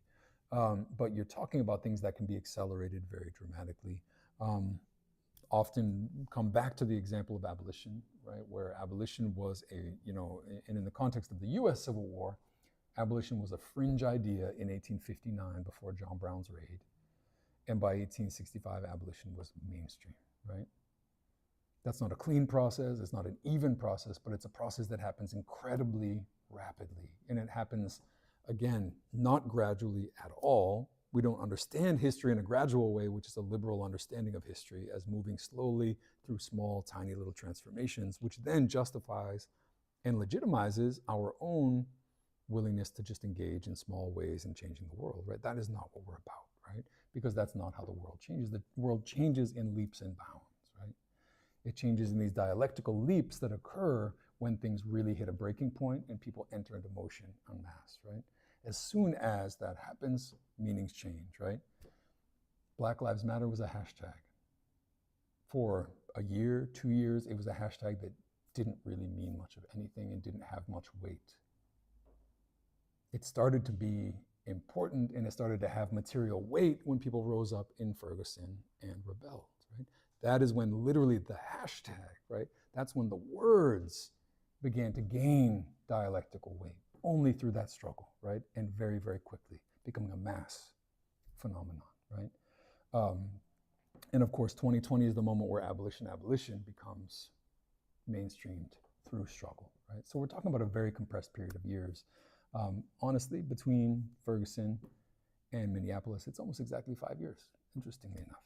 But you're talking about things that can be accelerated very dramatically. Often come back to the example of abolition, right? Where abolition was and in the context of the US Civil War, abolition was a fringe idea in 1859 before John Brown's raid. And by 1865, abolition was mainstream, right? That's not a clean process, it's not an even process, but it's a process that happens incredibly rapidly. And it happens, again, not gradually at all. We don't understand history in a gradual way, which is a liberal understanding of history as moving slowly through small, tiny little transformations, which then justifies and legitimizes our own willingness to just engage in small ways in changing the world, right? That is not what we're about, right? Because that's not how the world changes. The world changes in leaps and bounds, right? It changes in these dialectical leaps that occur when things really hit a breaking point and people enter into motion en masse, right? As soon as that happens, meanings change, right? Black Lives Matter was a hashtag. For a year, 2 years, it was a hashtag that didn't really mean much of anything and didn't have much weight. It started to be important and it started to have material weight when people rose up in Ferguson and rebelled, right? That is when literally the hashtag, right? That's when the words began to gain dialectical weight, only through that struggle, right? And very, very quickly becoming a mass phenomenon, right? And of course, 2020 is the moment where abolition becomes mainstreamed through struggle, right? So we're talking about a very compressed period of years. Honestly, between Ferguson and Minneapolis, it's almost exactly 5 years, interestingly enough.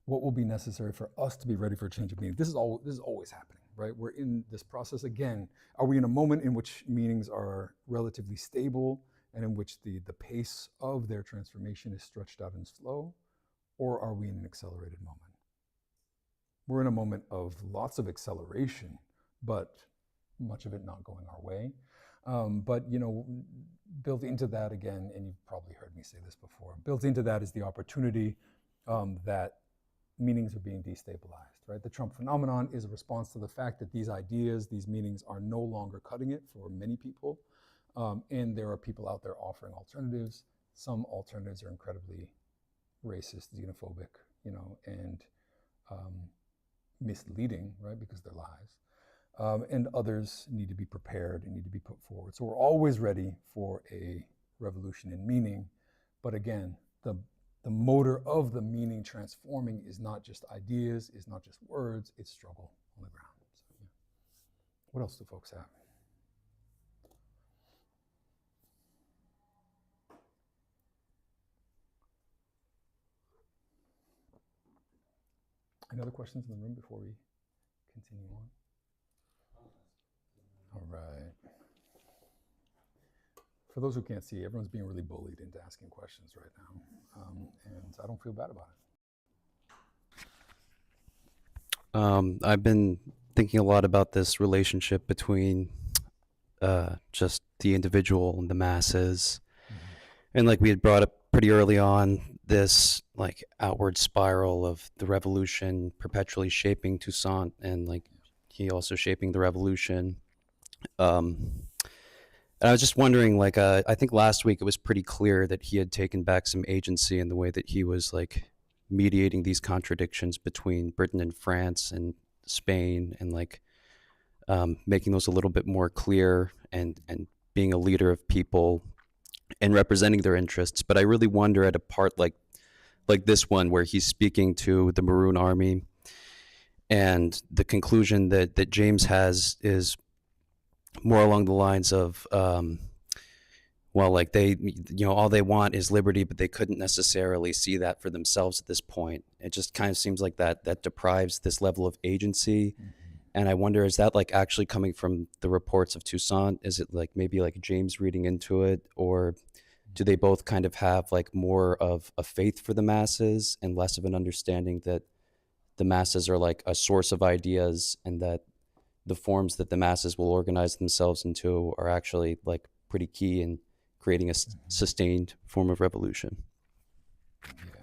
What will be necessary for us to be ready for a change of meaning? This is always happening, right? We're in this process again. Are we in a moment in which meanings are relatively stable and in which the pace of their transformation is stretched out and slow? Or are we in an accelerated moment? We're in a moment of lots of acceleration, but much of it not going our way. But built into that again, and you've probably heard me say this before, built into that is the opportunity that meanings are being destabilized, right? The Trump phenomenon is a response to the fact that these ideas, these meanings are no longer cutting it for many people. And there are people out there offering alternatives. Some alternatives are incredibly racist, xenophobic, and misleading, right? Because they're lies. And others need to be prepared and need to be put forward. So we're always ready for a revolution in meaning. But again, the motor of the meaning transforming is not just ideas, is not just words, it's struggle on the ground. So, yeah. What else do folks have? Any other questions in the room before we continue on? All right. For those who can't see, everyone's being really bullied into asking questions right now, and I don't feel bad about it. I've been thinking a lot about this relationship between just the individual and the masses. And like we had brought up pretty early on, this like outward spiral of the revolution perpetually shaping Toussaint, and like he also shaping the revolution. And I was just wondering, like, I think last week it was pretty clear that he had taken back some agency in the way that he was like mediating these contradictions between Britain and France and Spain, and like making those a little bit more clear, and being a leader of people and representing their interests. But I really wonder at a part like this one where he's speaking to the Maroon Army, and the conclusion that James has is more along the lines of, well, like they, all they want is liberty, but they couldn't necessarily see that for themselves at this point. It just kind of seems like that deprives this level of agency. Mm-hmm. And I wonder, is that like actually coming from the reports of Toussaint? Is it like maybe like James reading into it, or do they both kind of have like more of a faith for the masses and less of an understanding that the masses are like a source of ideas, and that the forms that the masses will organize themselves into are actually like pretty key in creating a sustained form of revolution? Yeah.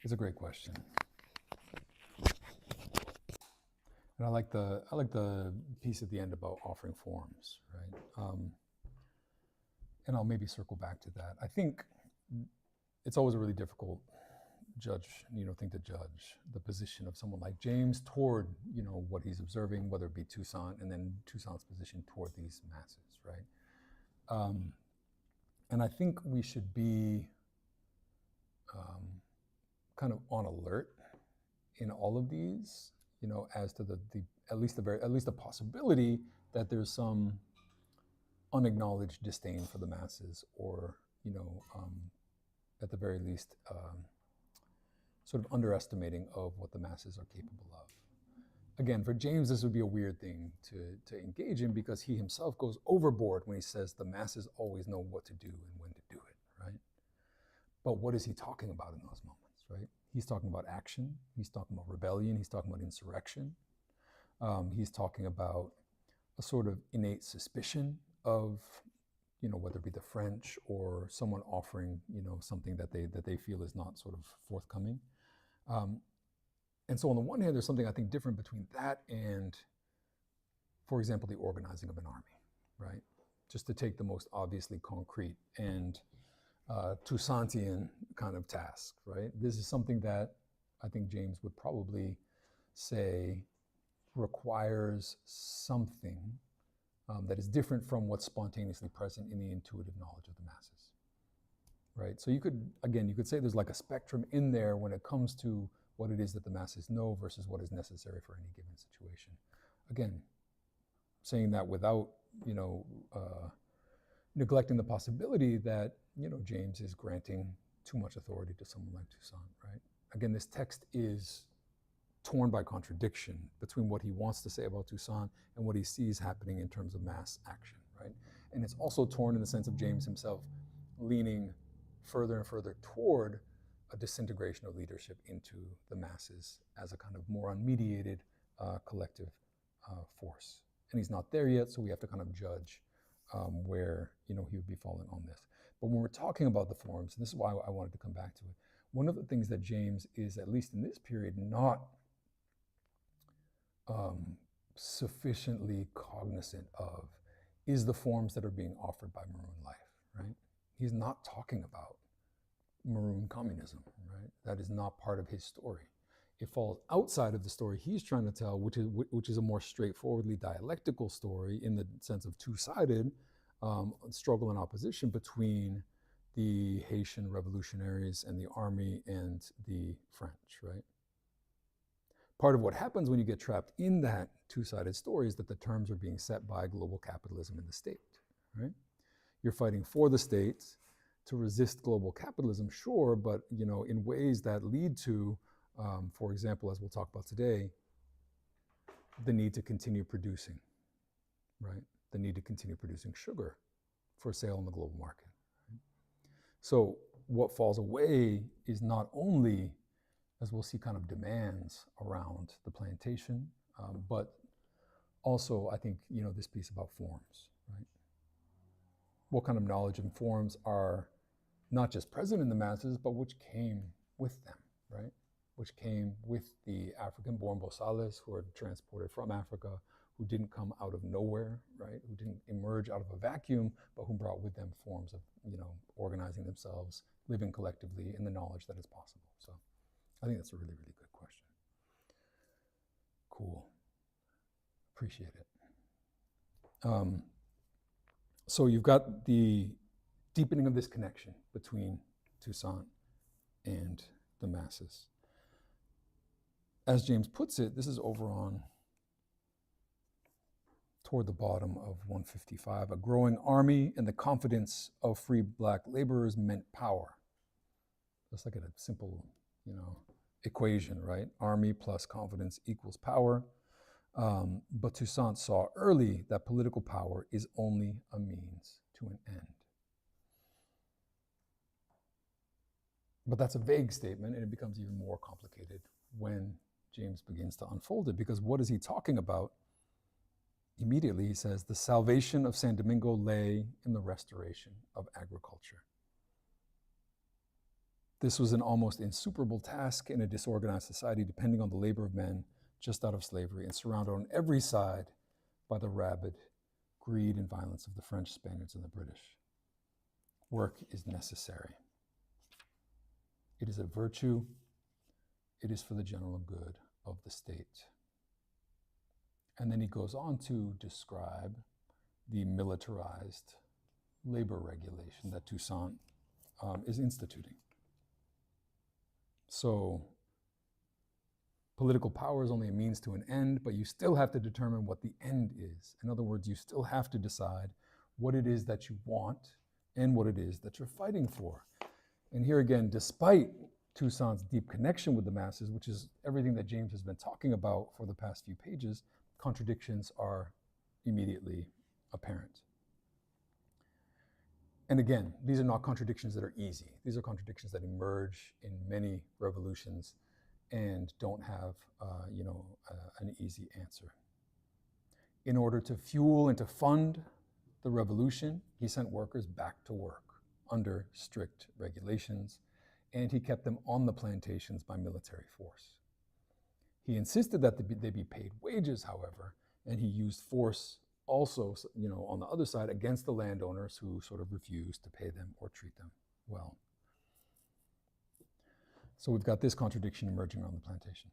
It's a great question. And I like the piece at the end about offering forms, right? And I'll maybe circle back to that. I think it's always a really difficult thing to judge the position of someone like James toward, what he's observing, whether it be Toussaint, and then Toussaint's position toward these masses, right? And I think we should be kind of on alert in all of these, as to the at least the possibility that there's some unacknowledged disdain for the masses, or at the very least, sort of underestimating of what the masses are capable of. Again, for James, this would be a weird thing to engage in, because he himself goes overboard when he says the masses always know what to do and when to do it, right? But what is he talking about in those moments, right? He's talking about action. He's talking about rebellion. He's talking about insurrection. He's talking about a sort of innate suspicion of, whether it be the French or someone offering, something that they feel is not sort of forthcoming. And so on the one hand, there's something I think different between that and, for example, the organizing of an army, right? Just to take the most obviously concrete and Toussaintian kind of task, right? This is something that I think James would probably say requires something that is different from what's spontaneously present in the intuitive knowledge of the masses, right? So you could say there's like a spectrum in there when it comes to what it is that the masses know versus what is necessary for any given situation. Again, saying that without, neglecting the possibility that, James is granting too much authority to someone like Toussaint, right? Again, this text is torn by contradiction between what he wants to say about Toussaint and what he sees happening in terms of mass action, right? And it's also torn in the sense of James himself leaning further and further toward a disintegration of leadership into the masses as a kind of more unmediated collective force. And he's not there yet, so we have to kind of judge where he would be falling on this. But when we're talking about the forms, and this is why I wanted to come back to it, one of the things that James is, at least in this period, not sufficiently cognizant of is the forms that are being offered by Maroon life, right? He's not talking about Maroon communism, right? That is not part of his story. It falls outside of the story he's trying to tell, which is a more straightforwardly dialectical story in the sense of two-sided struggle and opposition between the Haitian revolutionaries and the army and the French, right? Part of what happens when you get trapped in that two-sided story is that the terms are being set by global capitalism and the state, right? You're fighting for the state to resist global capitalism, sure, but in ways that lead to, for example, as we'll talk about today, the need to continue producing, right? The need to continue producing sugar for sale in the global market. Right? So what falls away is not only, as we'll see, kind of demands around the plantation, but also, I think, this piece about forms, right? What kind of knowledge and forms are not just present in the masses, but which came with them, right? Which came with the African-born Bosales who were transported from Africa, who didn't come out of nowhere, right? Who didn't emerge out of a vacuum, but who brought with them forms of, organizing themselves, living collectively in the knowledge that is possible. So I think that's a really, really good question. Cool. Appreciate it. So you've got the deepening of this connection between Toussaint and the masses. As James puts it, this is over on toward the bottom of 155. A growing army and the confidence of free black laborers meant power. Let's look at a simple, equation, right? Army plus confidence equals power. But Toussaint saw early that political power is only a means to an end. But that's a vague statement, and it becomes even more complicated when James begins to unfold it, because what is he talking about? Immediately he says, the salvation of San Domingo lay in the restoration of agriculture. This was an almost insuperable task in a disorganized society depending on the labor of men just out of slavery and surrounded on every side by the rabid greed and violence of the French, Spaniards, and the British. Work is necessary. It is a virtue. It is for the general good of the state. And then he goes on to describe the militarized labor regulation that Toussaint is instituting. So political power is only a means to an end, but you still have to determine what the end is. In other words, you still have to decide what it is that you want and what it is that you're fighting for. And here again, despite Toussaint's deep connection with the masses, which is everything that James has been talking about for the past few pages, contradictions are immediately apparent. And again, these are not contradictions that are easy. These are contradictions that emerge in many revolutions and don't have, an easy answer. In order to fuel and to fund the revolution, he sent workers back to work under strict regulations, and he kept them on the plantations by military force. He insisted that they be paid wages, however, and he used force also, on the other side against the landowners who sort of refused to pay them or treat them well. So we've got this contradiction emerging on the plantation.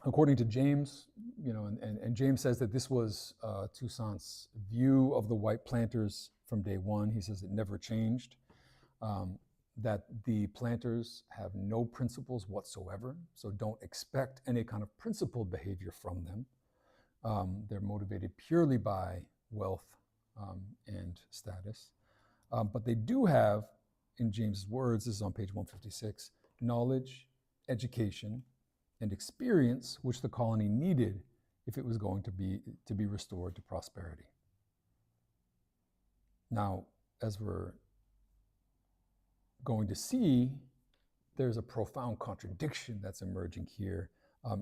According to James, and James says that this was Toussaint's view of the white planters from day one. He says it never changed, that the planters have no principles whatsoever, so don't expect any kind of principled behavior from them. They're motivated purely by wealth and status. But they do have, in James's words, this is on page 156, knowledge, education, and experience which the colony needed if it was going to be restored to prosperity. Now, as we're going to see, there's a profound contradiction that's emerging here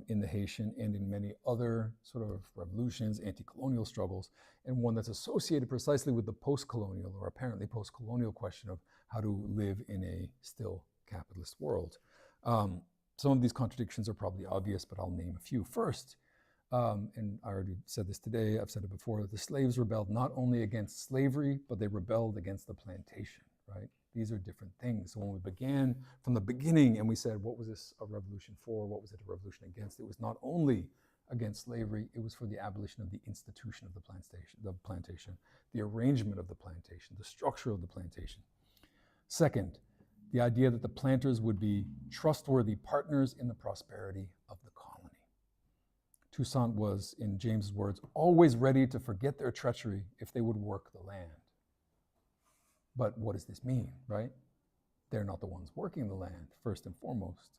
in the Haitian and in many other sort of revolutions, anti-colonial struggles, and one that's associated precisely with the post-colonial or apparently post-colonial question of how to live in a still capitalist world. Some of these contradictions are probably obvious, but I'll name a few. First, and I already said this today, I've said it before, the slaves rebelled not only against slavery, but they rebelled against the plantation, right? These are different things. So when we began from the beginning and we said, what was this a revolution for? What was it a revolution against? It was not only against slavery, it was for the abolition of the institution of the plantation, the arrangement of the plantation, the structure of the plantation. Second, the idea that the planters would be trustworthy partners in the prosperity of the colony. Toussaint was, in James's words, always ready to forget their treachery if they would work the land. But what does this mean, right? They're not the ones working the land, first and foremost.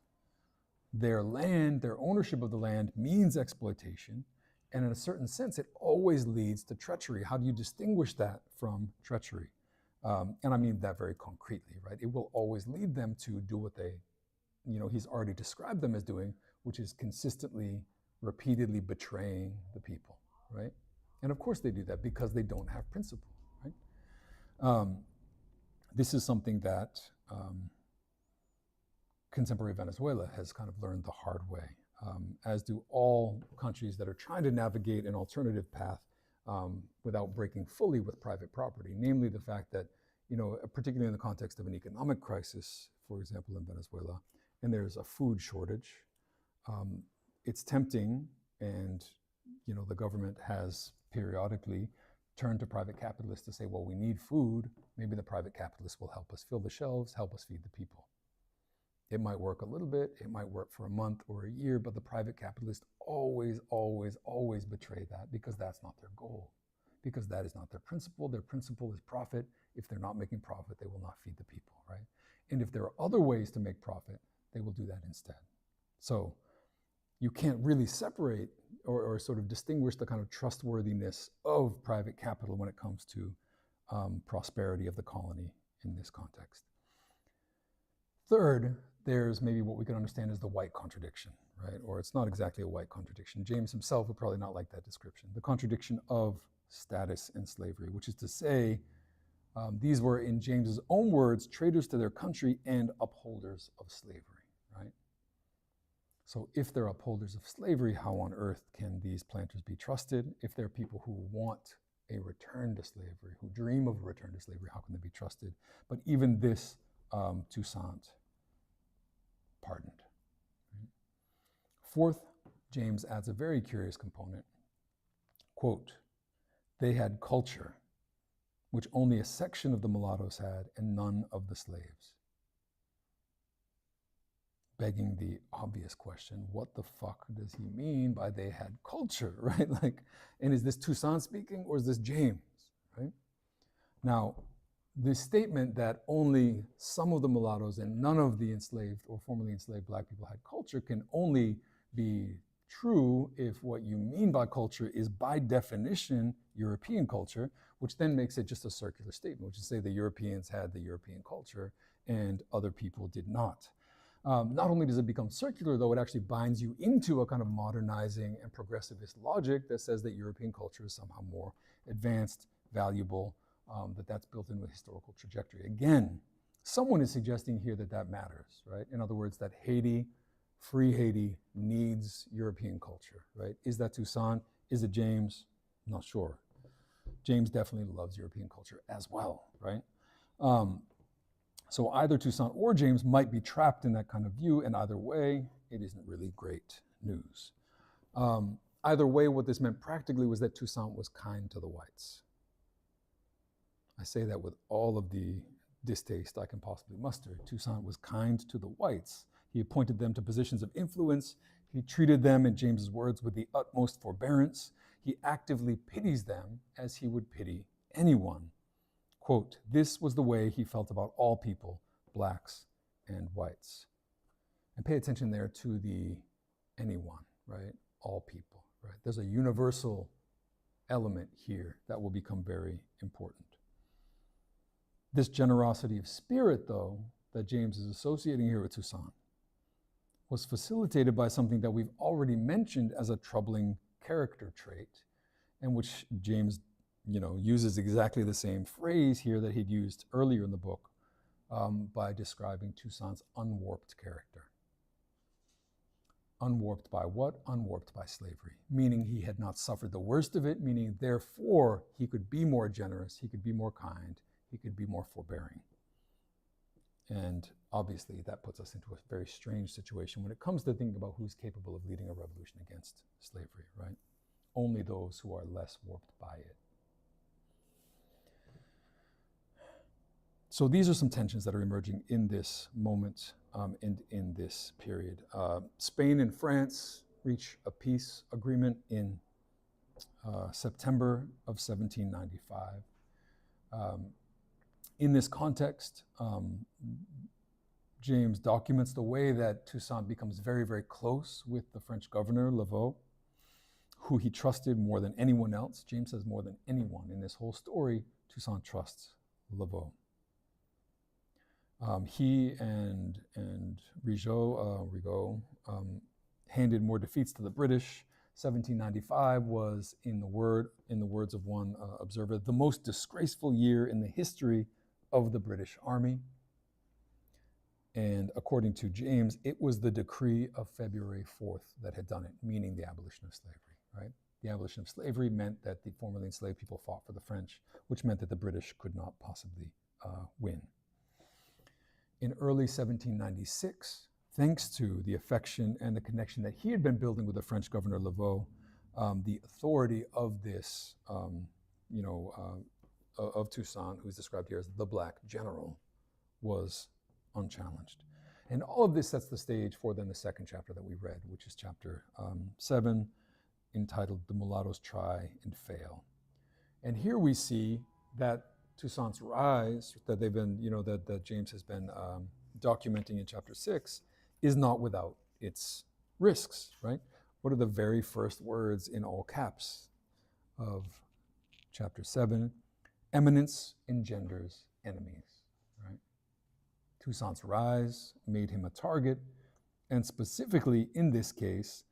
Their land, their ownership of the land means exploitation, and in a certain sense, it always leads to treachery. How do you distinguish that from treachery? And I mean that very concretely, right? It will always lead them to do what they, he's already described them as doing, which is consistently, repeatedly betraying the people, right? And of course they do that because they don't have principle, right? This is something that contemporary Venezuela has kind of learned the hard way, as do all countries that are trying to navigate an alternative path without breaking fully with private property, namely the fact that, particularly in the context of an economic crisis, for example, in Venezuela, and there's a food shortage, it's tempting, and the government has periodically turned to private capitalists to say, well, we need food, maybe the private capitalists will help us fill the shelves, help us feed the people. It might work a little bit, it might work for a month or a year, but the private capitalists always, always, always betray that because that's not their goal, because that is not their principle. Their principle is profit. If they're not making profit, they will not feed the people, right? And if there are other ways to make profit, they will do that instead. So you can't really separate or sort of distinguish the kind of trustworthiness of private capital when it comes to prosperity of the colony in this context. Third, there's maybe what we could understand as the white contradiction, right? Or it's not exactly a white contradiction. James himself would probably not like that description. The contradiction of status and slavery, which is to say, These were, in James's own words, traitors to their country and upholders of slavery, right? So if they're upholders of slavery, how on earth can these planters be trusted? If they're people who want a return to slavery, who dream of a return to slavery, how can they be trusted? But even this, Toussaint pardoned. Fourth, James adds a very curious component. Quote, they had culture, which only a section of the mulattoes had and none of the slaves. Begging the obvious question, what the fuck does he mean by they had culture, right? Like, and is this Toussaint speaking or is this James, right? Now, this statement that only some of the mulattoes and none of the enslaved or formerly enslaved black people had culture can only be true if what you mean by culture is by definition European culture, which then makes it just a circular statement, which is say the Europeans had the European culture and other people did not. Not only does it become circular, though, it actually binds you into a kind of modernizing and progressivist logic that says that European culture is somehow more advanced, valuable, that's built into a historical trajectory. Again, someone is suggesting here that that matters, right? In other words, that Haiti, free Haiti, needs European culture, right? Is that Toussaint? Is it James? Not sure. James definitely loves European culture as well, right? So either Toussaint or James might be trapped in that kind of view, and either way, it isn't really great news. Either way, what this meant practically was that Toussaint was kind to the whites. I say that with all of the distaste I can possibly muster. Toussaint was kind to the whites. He appointed them to positions of influence. He treated them, in James's words, with the utmost forbearance. He actively pities them as he would pity anyone. Quote, this was the way he felt about all people, blacks and whites. And pay attention there to the anyone, right? All people, right? There's a universal element here that will become very important. This generosity of spirit, though, that James is associating here with Toussaint was facilitated by something that we've already mentioned as a troubling character trait, and which James uses exactly the same phrase here that he'd used earlier in the book by describing Toussaint's unwarped character. Unwarped by what? Unwarped by slavery, meaning he had not suffered the worst of it, meaning therefore he could be more generous, he could be more kind, he could be more forbearing. And obviously that puts us into a very strange situation when it comes to thinking about who's capable of leading a revolution against slavery, right? Only those who are less warped by it. So these are some tensions that are emerging in this moment and in this period. Spain and France reach a peace agreement in September of 1795. In this context, James documents the way that Toussaint becomes very, very close with the French governor, Le, who he trusted more than anyone else. James says more than anyone in this whole story, Toussaint trusts Le. He and Rigaud handed more defeats to the British. 1795 was, in the words of one observer, the most disgraceful year in the history of the British Army. And according to James, it was the decree of February 4th that had done it, meaning the abolition of slavery, right? The abolition of slavery meant that the formerly enslaved people fought for the French, which meant that the British could not possibly win. In early 1796, thanks to the affection and the connection that he had been building with the French governor Laveau, the authority of this, of Toussaint, who's described here as the Black General, was unchallenged. And all of this sets the stage for then the second chapter that we read, which is chapter 7, entitled The Mulattoes Try and Fail. And here we see that Toussaint's rise that they've been, that James has been documenting in chapter 6 is not without its risks, right? What are the very first words in all caps of chapter 7? Eminence engenders enemies, right? Toussaint's rise made him a target, and specifically in this case,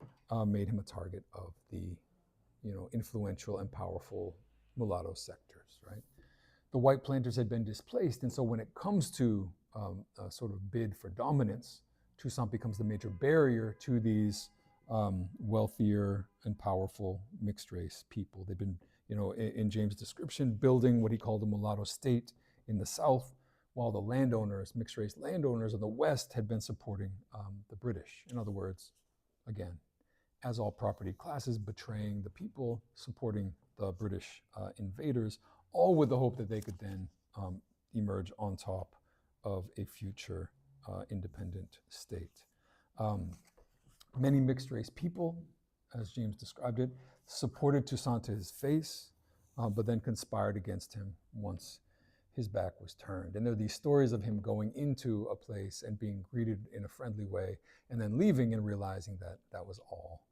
made him a target of the, influential and powerful mulatto sectors, right? the white planters had been displaced, and so when it comes to a sort of bid for dominance, Toussaint becomes the major barrier to these wealthier and powerful mixed race people. They've been, in James' description, building what he called a mulatto state in the South, while the landowners, mixed race landowners in the West, had been supporting the British. In other words, again, as all property classes, betraying the people, supporting the British invaders, all with the hope that they could then emerge on top of a future independent state. Many mixed race people, as James described it, supported Toussaint to his face, but then conspired against him once his back was turned. And there are these stories of him going into a place and being greeted in a friendly way, and then leaving and realizing that that was all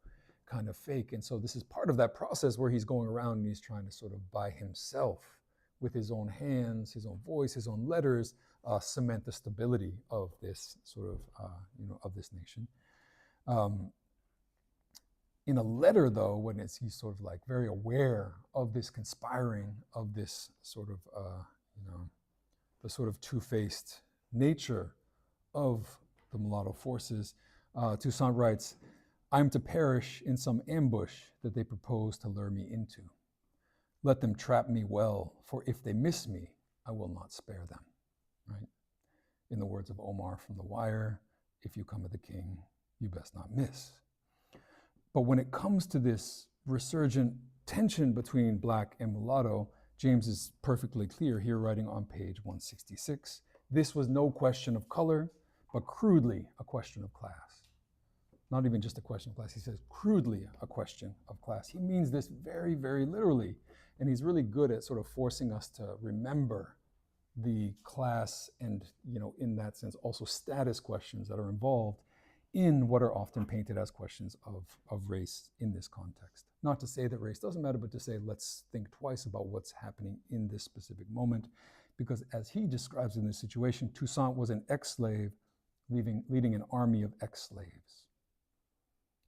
kind of fake. And so this is part of that process where he's going around and he's trying to sort of by himself, with his own hands, his own voice, his own letters, cement the stability of this sort of, of this nation. In a letter, though, when he's sort of like very aware of this conspiring, of this sort of, the sort of two-faced nature of the mulatto forces, Toussaint writes, "I'm to perish in some ambush that they propose to lure me into. Let them trap me well, for if they miss me, I will not spare them." Right? In the words of Omar from The Wire, "If you come at the king, you best not miss." But when it comes to this resurgent tension between black and mulatto, James is perfectly clear here, writing on page 166. This was no question of color, but crudely a question of class. Not even just a question of class. He says crudely a question of class. He means this very, very literally. And he's really good at sort of forcing us to remember the class and, in that sense, also status questions that are involved in what are often painted as questions of race in this context. Not to say that race doesn't matter, but to say let's think twice about what's happening in this specific moment. Because as he describes in this situation, Toussaint was an ex-slave leading an army of ex-slaves.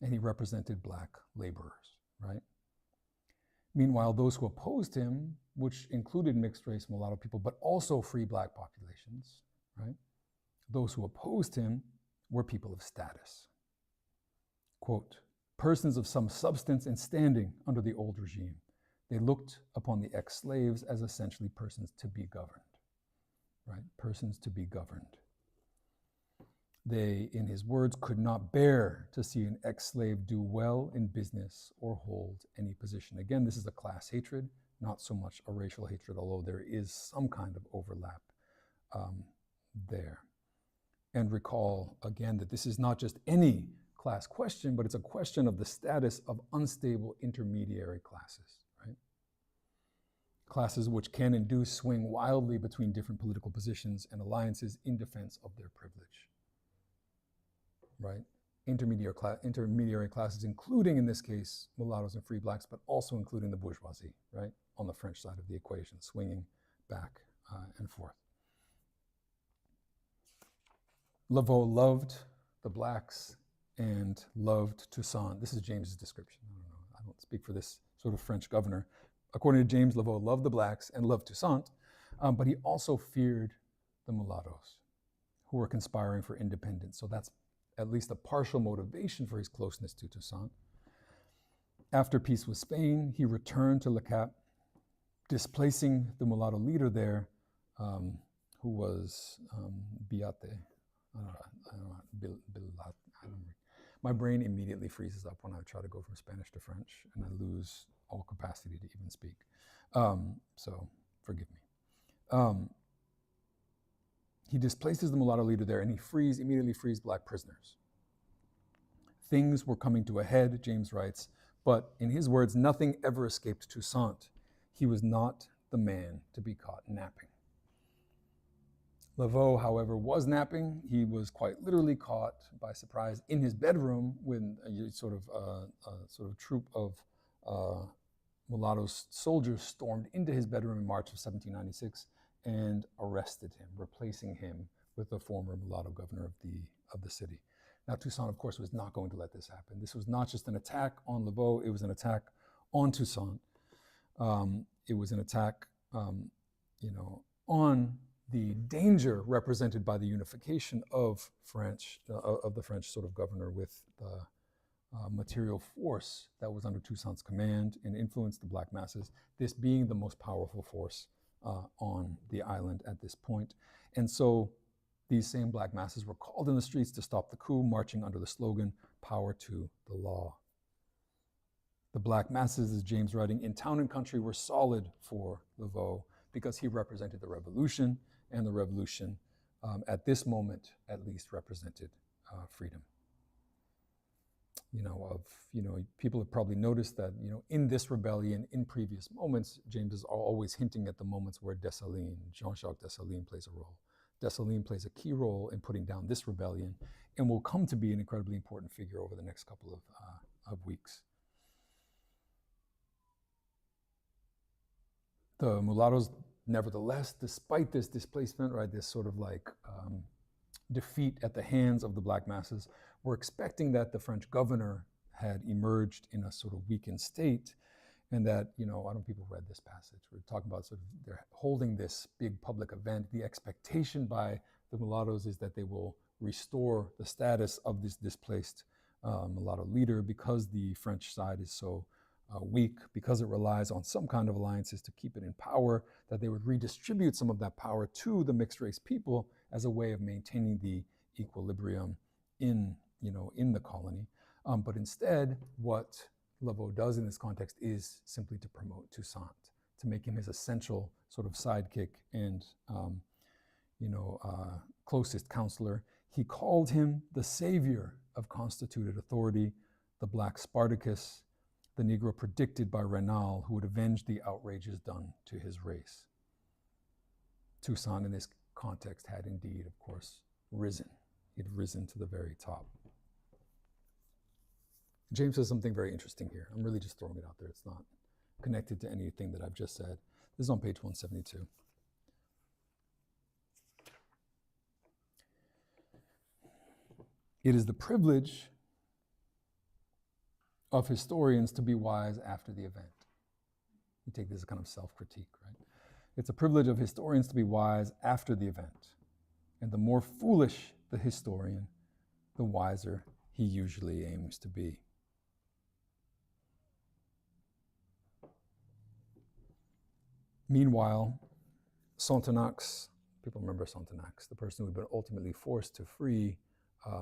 And he represented black laborers, right? Meanwhile, those who opposed him, which included mixed race mulatto people, but also free black populations, right? Those who opposed him were people of status. Quote, "Persons of some substance and standing under the old regime. They looked upon the ex-slaves as essentially persons to be governed," right? Persons to be governed. They, in his words, could not bear to see an ex-slave do well in business or hold any position. Again, this is a class hatred, not so much a racial hatred, although there is some kind of overlap there. And recall, again, that this is not just any class question, but it's a question of the status of unstable intermediary classes, right? Classes which can and do swing wildly between different political positions and alliances in defense of their privilege. Right? Intermediary classes, including in this case mulattoes and free blacks, but also including the bourgeoisie, right? On the French side of the equation, swinging back and forth. Laveau loved the blacks and loved Toussaint. This is James's description. I don't speak for this sort of French governor. According to James, Laveau loved the blacks and loved Toussaint, but he also feared the mulattoes who were conspiring for independence. So that's at least a partial motivation for his closeness to Toussaint. After peace with Spain, he returned to Le Cap, displacing the mulatto leader there, who was Biate. My brain immediately freezes up when I try to go from Spanish to French, and I lose all capacity to even speak. So forgive me. He displaces the mulatto leader there, and he immediately frees black prisoners. Things were coming to a head, James writes, but in his words, nothing ever escaped Toussaint. He was not the man to be caught napping. Laveau, however, was napping. He was quite literally caught by surprise in his bedroom when a sort of troop of mulatto soldiers stormed into his bedroom in March of 1796 and arrested him, replacing him with the former mulatto governor of the city. Now, Toussaint, of course, was not going to let this happen. This was not just an attack on Laveau, it was an attack on Toussaint. It was an attack, on the danger represented by the unification of the French sort of governor with the material force that was under Toussaint's command and influenced the black masses, this being the most powerful force on the island at this point. And so these same black masses were called in the streets to stop the coup, marching under the slogan, "Power to the law." The black masses, as James writing, in town and country were solid for Laveau because he represented the revolution, and the revolution at this moment at least represented freedom. People have probably noticed that, in this rebellion, in previous moments, James is always hinting at the moments where Jean-Jacques Dessalines plays a role. Dessalines plays a key role in putting down this rebellion and will come to be an incredibly important figure over the next couple of weeks. The mulattoes, nevertheless, despite this displacement, right, this sort of like defeat at the hands of the black masses, were expecting that the French governor had emerged in a sort of weakened state, and that, I don't know if people read this passage. We're talking about sort of they're holding this big public event. The expectation by the mulattoes is that they will restore the status of this displaced mulatto leader because the French side is so weak, because it relies on some kind of alliances to keep it in power, that they would redistribute some of that power to the mixed race people as a way of maintaining the equilibrium in the colony. But instead, what Laveau does in this context is simply to promote Toussaint, to make him his essential sort of sidekick and closest counselor. He called him the savior of constituted authority, the black Spartacus, the Negro predicted by Raynal, who would avenge the outrages done to his race. Toussaint in this context had indeed, of course, risen. He'd risen to the very top. James says something very interesting here. I'm really just throwing it out there. It's not connected to anything that I've just said. This is on page 172. It is the privilege of historians to be wise after the event. You take this as kind of self-critique, right? It's a privilege of historians to be wise after the event. And the more foolish the historian, the wiser he usually aims to be. Meanwhile, Sonthonax, people remember Sonthonax, the person who had been ultimately forced to free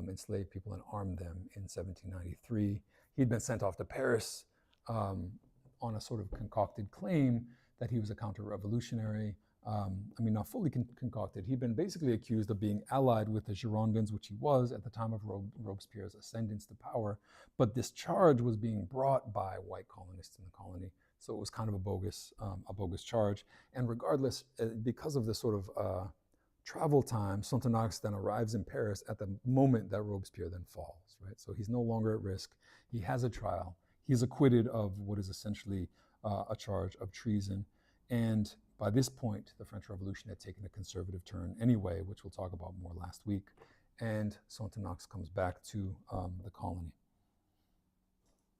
enslaved people and arm them in 1793. He'd been sent off to Paris on a sort of concocted claim that he was a counter-revolutionary. Not fully concocted. He'd been basically accused of being allied with the Girondins, which he was at the time of Robespierre's ascendance to power. But this charge was being brought by white colonists in the colony. So it was kind of a bogus charge. And regardless, because of this sort of travel time, Sonthonax then arrives in Paris at the moment that Robespierre then falls, right? So he's no longer at risk. He has a trial. He's acquitted of what is essentially a charge of treason. And by this point, the French Revolution had taken a conservative turn anyway, which we'll talk about more last week. And Sonthonax comes back to the colony.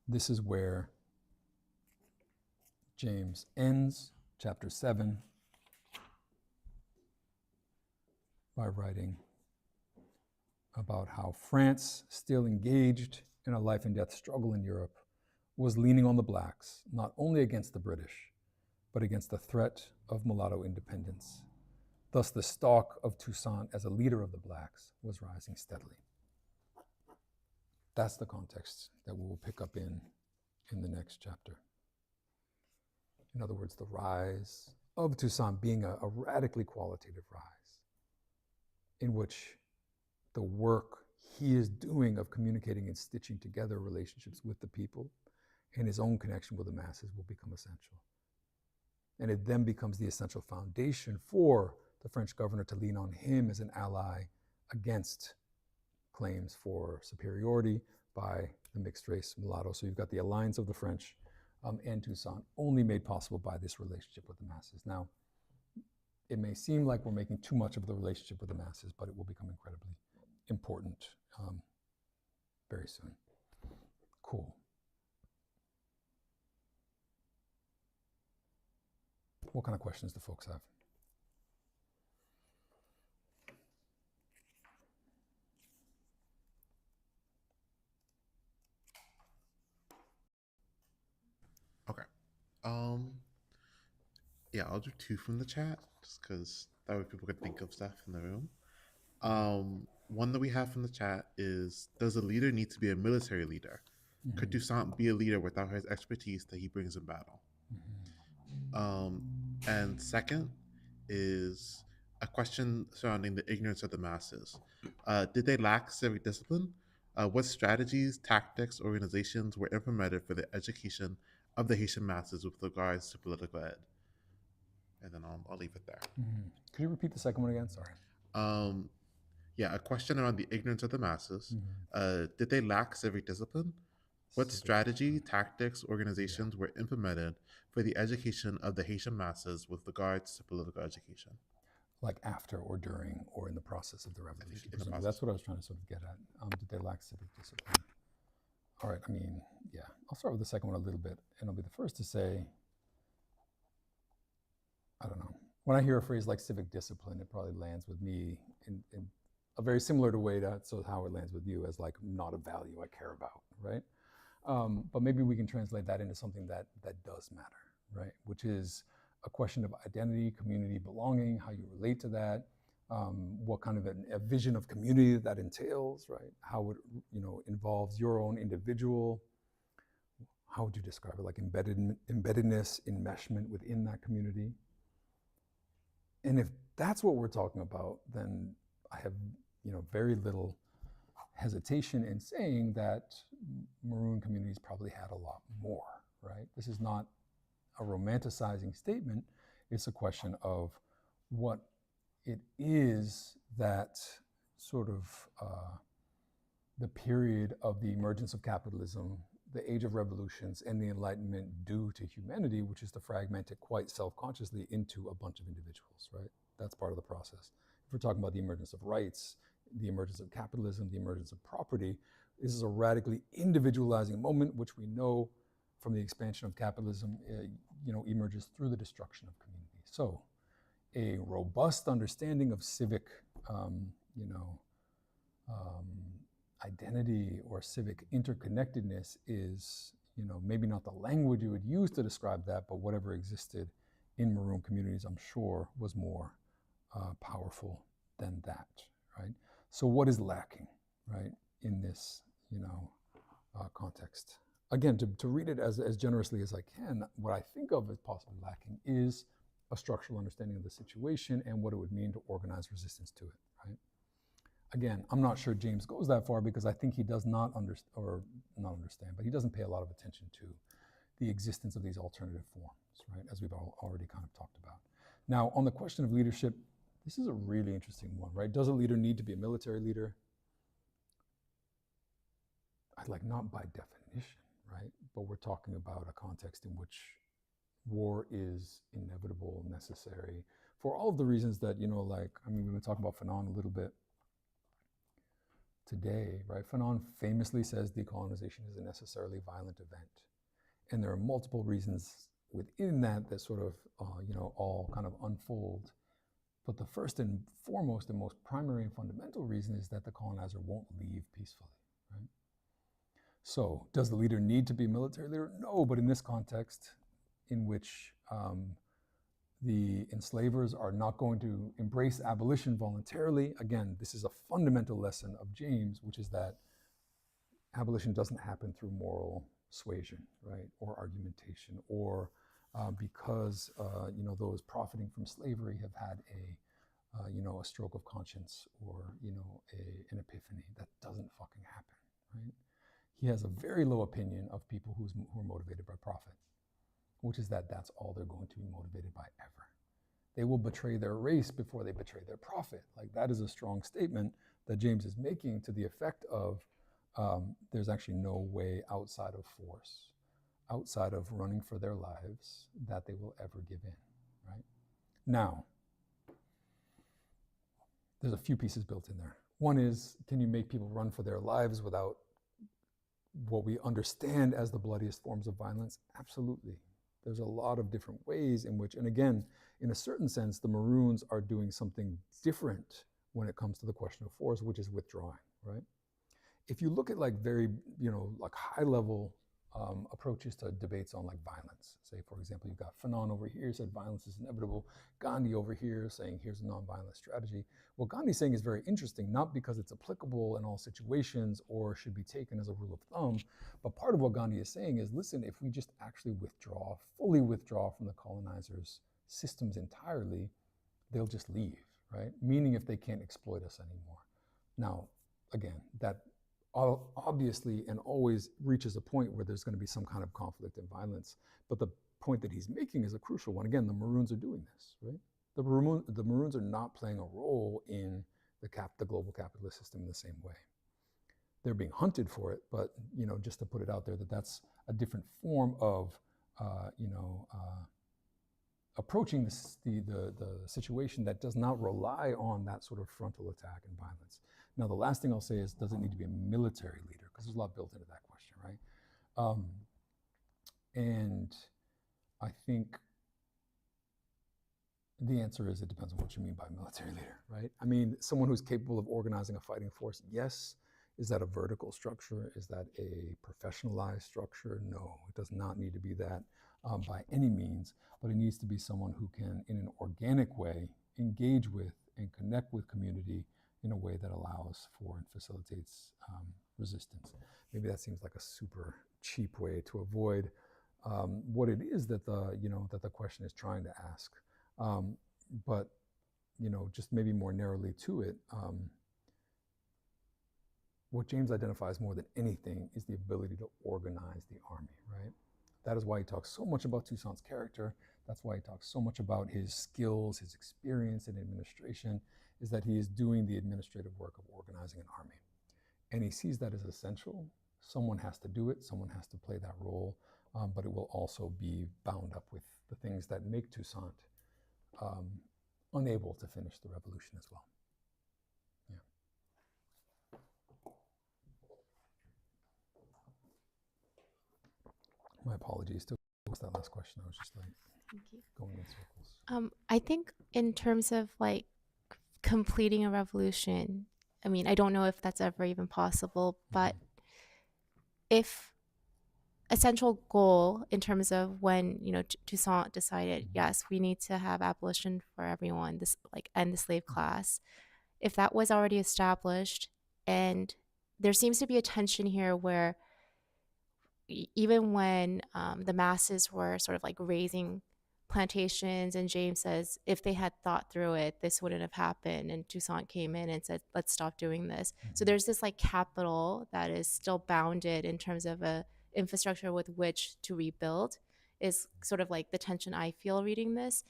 This is where James ends chapter 7 by writing about how France, still engaged in a life and death struggle in Europe, was leaning on the blacks, not only against the British, but against the threat of mulatto independence. Thus, the stalk of Toussaint as a leader of the blacks was rising steadily. That's the context that we will pick up in the next chapter. In other words, the rise of Toussaint being a radically qualitative rise, in which the work he is doing of communicating and stitching together relationships with the people and his own connection with the masses will become essential. And it then becomes the essential foundation for the French governor to lean on him as an ally against claims for superiority by the mixed race mulatto. So you've got the alliance of the French and Toussaint, only made possible by this relationship with the masses. Now, it may seem like we're making too much of the relationship with the masses, but it will become incredibly important very soon. Cool. What kind of questions do folks have? Yeah, I'll do two from the chat just because that way people can think of stuff in the room. One that we have from the chat is: does a leader need to be a military leader? Could Toussaint be a leader without his expertise that he brings in battle? And second is a question surrounding the ignorance of the masses. Did they lack civic discipline? What strategies, tactics, organizations were implemented for the education of the Haitian masses with regards to political ed? And then I'll leave it there. Could you repeat the second one again? Sorry. Yeah, a question around the ignorance of the masses. Did they lack civic discipline? What strategy, tactics, organizations were implemented for the education of the Haitian masses with regards to political education? Like after or during or in the process of the revolution. in the process. That's what I was trying to sort of get at. Did they lack civic discipline? All right, I mean, yeah, I'll start with the second one a little bit, and I'll be the first to say, I don't know. When I hear a phrase like civic discipline, it probably lands with me in a very similar to way that, so how it lands with you, as like not a value I care about, right? But maybe we can translate that into something that does matter, right? Which is a question of identity, community, belonging, how you relate to that, what kind of a vision of community that entails, right? How it involves your own individual, how would you describe it? Like embeddedness, enmeshment within that community. And if that's what we're talking about, then I have very little hesitation in saying that Maroon communities probably had a lot more, right? This is not a romanticizing statement. It's a question of what it is that sort of the period of the emergence of capitalism, the age of revolutions, and the Enlightenment do to humanity, which is to fragment it quite self-consciously into a bunch of individuals, right? That's part of the process. If we're talking about the emergence of rights, the emergence of capitalism, the emergence of property, this is a radically individualizing moment, which we know from the expansion of capitalism, emerges through the destruction of community. So a robust understanding of civic, identity or civic interconnectedness is, maybe not the language you would use to describe that, but whatever existed in Maroon communities, I'm sure, was more powerful than that, right? So what is lacking, right, in this, context? Again, to read it as generously as I can, what I think of as possibly lacking is a structural understanding of the situation and what it would mean to organize resistance to it, right? Again, I'm not sure James goes that far because I think he does not understand, but he doesn't pay a lot of attention to the existence of these alternative forms, right, as we've already kind of talked about. Now, on the question of leadership, this is a really interesting one, right? Does a leader need to be a military leader? Not by definition, right? But we're talking about a context in which war is inevitable, necessary, for all of the reasons that, we've been talking about Fanon a little bit today, right? Fanon famously says decolonization is a necessarily violent event. And there are multiple reasons within that sort of, all kind of unfold. But the first and foremost and most primary and fundamental reason is that the colonizer won't leave peacefully, right? So does the leader need to be a military leader? No, but in this context in which the enslavers are not going to embrace abolition voluntarily, again, this is a fundamental lesson of James, which is that abolition doesn't happen through moral suasion, right, or argumentation, or because those profiting from slavery have had a stroke of conscience or an epiphany. That doesn't fucking happen, right? He has a very low opinion of people who are motivated by profit, which is that that's all they're going to be motivated by ever. They will betray their race before they betray their profit. That is a strong statement that James is making to the effect of there's actually no way outside of force, outside of running for their lives, that they will ever give in, right? Now, there's a few pieces built in there. One is, can you make people run for their lives without what we understand as the bloodiest forms of violence? Absolutely. There's a lot of different ways in which, and again, in a certain sense, the Maroons are doing something different when it comes to the question of force, which is withdrawing, right? If you look at very, high level approaches to debates on like violence. Say, for example, you've got Fanon over here said violence is inevitable. Gandhi over here saying here's a nonviolent strategy. What Gandhi's saying is very interesting, not because it's applicable in all situations or should be taken as a rule of thumb, but part of what Gandhi is saying is, listen, if we just actually withdraw, fully withdraw from the colonizers' systems entirely, they'll just leave, right? Meaning if they can't exploit us anymore. Now, again, that obviously and always reaches a point where there's going to be some kind of conflict and violence. But the point that he's making is a crucial one. Again, the Maroons are doing this, right? The Maroons are not playing a role in the global capitalist system in the same way. They're being hunted for it, but just to put it out there, that's a different form of approaching the situation that does not rely on that sort of frontal attack and violence. Now, the last thing I'll say is, does it need to be a military leader? Because there's a lot built into that question, right? And I think the answer is it depends on what you mean by military leader, right? I mean, someone who's capable of organizing a fighting force, yes. Is that a vertical structure? Is that a professionalized structure? No, it does not need to be that by any means, but it needs to be someone who can, in an organic way, engage with and connect with community in a way that allows for and facilitates resistance. Maybe that seems like a super cheap way to avoid what it is that the question is trying to ask. But just maybe more narrowly to it, what James identifies more than anything is the ability to organize the army, right? That is why he talks so much about Toussaint's character. That's why he talks so much about his skills, his experience in administration, is that he is doing the administrative work of organizing an army. And he sees that as essential. Someone has to do it, someone has to play that role, but it will also be bound up with the things that make Toussaint unable to finish the revolution as well. My apologies to that last question. I was just like going in circles. I think in terms of like completing a revolution, I mean, I don't know if that's ever even possible, but if a central goal in terms of when, Toussaint decided, yes, we need to have abolition for everyone, this like end the slave class, if that was already established, and there seems to be a tension here where even when the masses were sort of like raising plantations, and James says if they had thought through it, this wouldn't have happened, and Toussaint came in and said, let's stop doing this. So there's this like capital that is still bounded in terms of a infrastructure with which to rebuild, is sort of like the tension I feel reading this.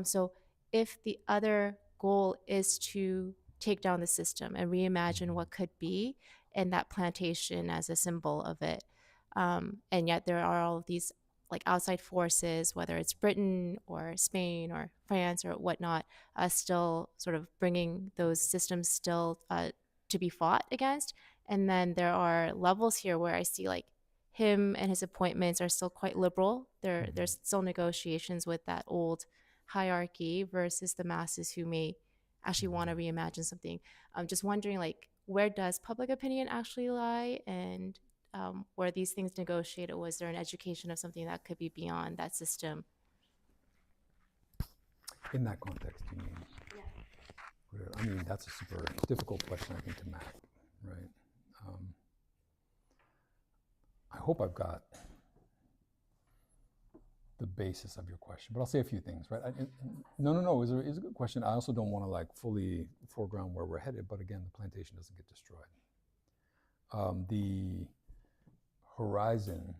So if the other goal is to take down the system and reimagine what could be, and that plantation as a symbol of it, and yet there are all of these like outside forces, whether it's Britain or Spain or France or whatnot, still sort of bringing those systems still to be fought against. And then there are levels here where I see like him and his appointments are still quite liberal. There's still negotiations with that old hierarchy versus the masses who may actually want to reimagine something. I'm just wondering, like, where does public opinion actually lie, and were these things negotiated? Was there an education of something that could be beyond that system? In that context, you mean? Yeah. I mean, that's a super difficult question, I think, to map, right? I hope I've got the basis of your question, but I'll say a few things, right? No, it's a good question. I also don't want to like fully foreground where we're headed, but again, the plantation doesn't get destroyed. The horizon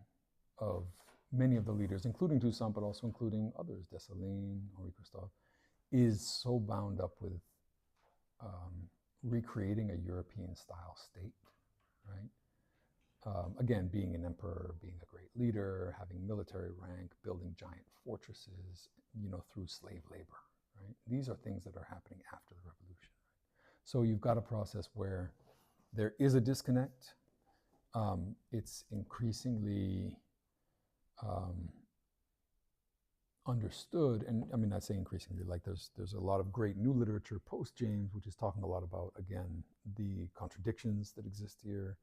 of many of the leaders, including Toussaint, but also including others, Dessalines, Henri Christophe, is so bound up with recreating a European-style state, right? Again, being an emperor, being a great leader, having military rank, building giant fortresses, through slave labor, right? These are things that are happening after the revolution. So you've got a process where there is a disconnect. It's increasingly understood, and I mean, I say increasingly, like there's a lot of great new literature post-James, which is talking a lot about, again, the contradictions that exist here,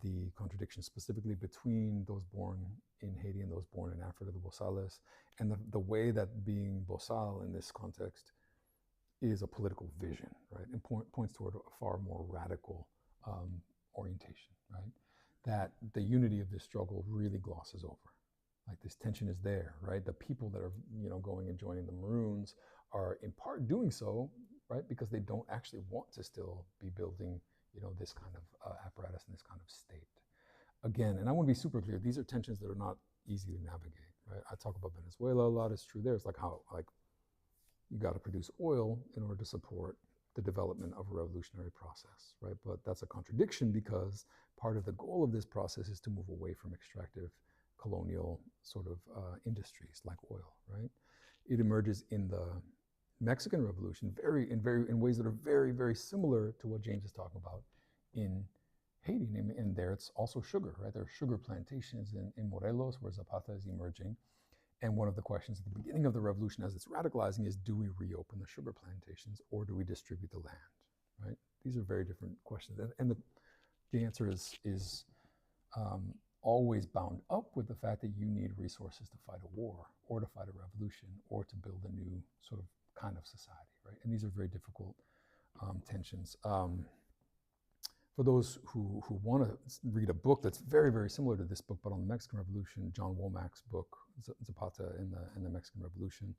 the contradiction specifically between those born in Haiti and those born in Africa, the Bosales, and the way that being Bosal in this context is a political vision, right? And points toward a far more radical orientation, right? That the unity of this struggle really glosses over. Like this tension is there, right? The people that are, going and joining the Maroons are in part doing so, right? Because they don't actually want to still be building, this kind of apparatus and this kind of state. Again, and I want to be super clear, these are tensions that are not easy to navigate, right? I talk about Venezuela a lot, it's true there. It's like how, you got to produce oil in order to support the development of a revolutionary process, right? But that's a contradiction because part of the goal of this process is to move away from extractive colonial sort of industries like oil, right? It emerges in the Mexican Revolution in ways that are very, very similar to what James is talking about in Haiti. And there it's also sugar, right? There are sugar plantations in Morelos where Zapata is emerging. And one of the questions at the beginning of the revolution as it's radicalizing is, do we reopen the sugar plantations or do we distribute the land, right? These are very different questions. And the answer is always bound up with the fact that you need resources to fight a war or to fight a revolution or to build a new sort of kind of society, right? And these are very difficult tensions. For those who want to read a book that's very, very similar to this book, but on the Mexican Revolution, John Womack's book, Zapata in the Mexican Revolution.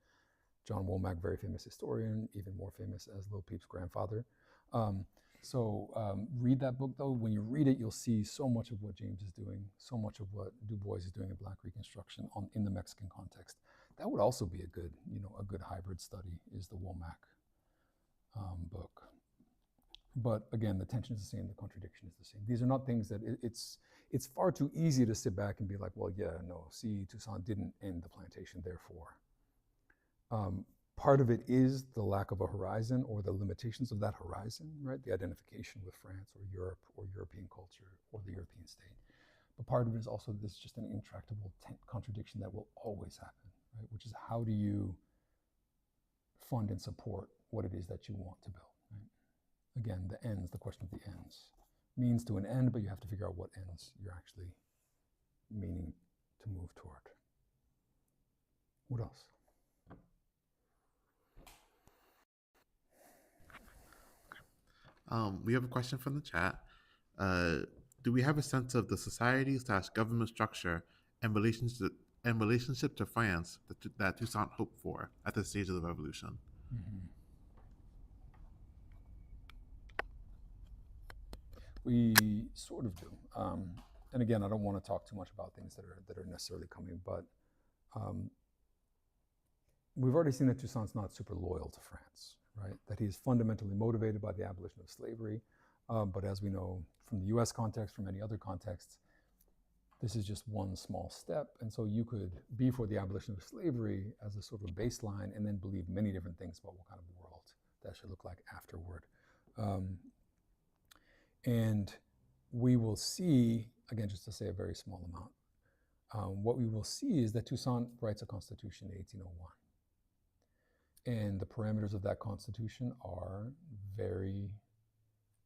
John Womack, very famous historian, even more famous as Lil Peep's grandfather. Read that book though. When you read it, you'll see so much of what James is doing, so much of what Du Bois is doing in Black Reconstruction in the Mexican context. That would also be a good hybrid study, is the Womack book. But again, the tension is the same, the contradiction is the same. These are not things that it's far too easy to sit back and be like, well, yeah, no, see, Toussaint didn't end the plantation, therefore. Part of it is the lack of a horizon or the limitations of that horizon, right? The identification with France or Europe or European culture or the European state. But part of it is also this just an intractable contradiction that will always happen, right? Which is, how do you fund and support what it is that you want to build, right? Again, the ends, the question of the ends. Means to an end, but you have to figure out what ends you're actually meaning to move toward. What else? We have a question from the chat. Do we have a sense of the society/government structure and relationship to France that Toussaint hoped for at this stage of the revolution? Mm-hmm. We sort of do. And again, I don't want to talk too much about things that are necessarily coming, but we've already seen that Toussaint's not super loyal to France, right? That he's fundamentally motivated by the abolition of slavery. But as we know from the US context, from any other contexts, this is just one small step. And so you could be for the abolition of slavery as a sort of baseline and then believe many different things about what kind of world that should look like afterward. And we will see, again, just to say a very small amount, what we will see is that Toussaint writes a constitution in 1801. And the parameters of that constitution are very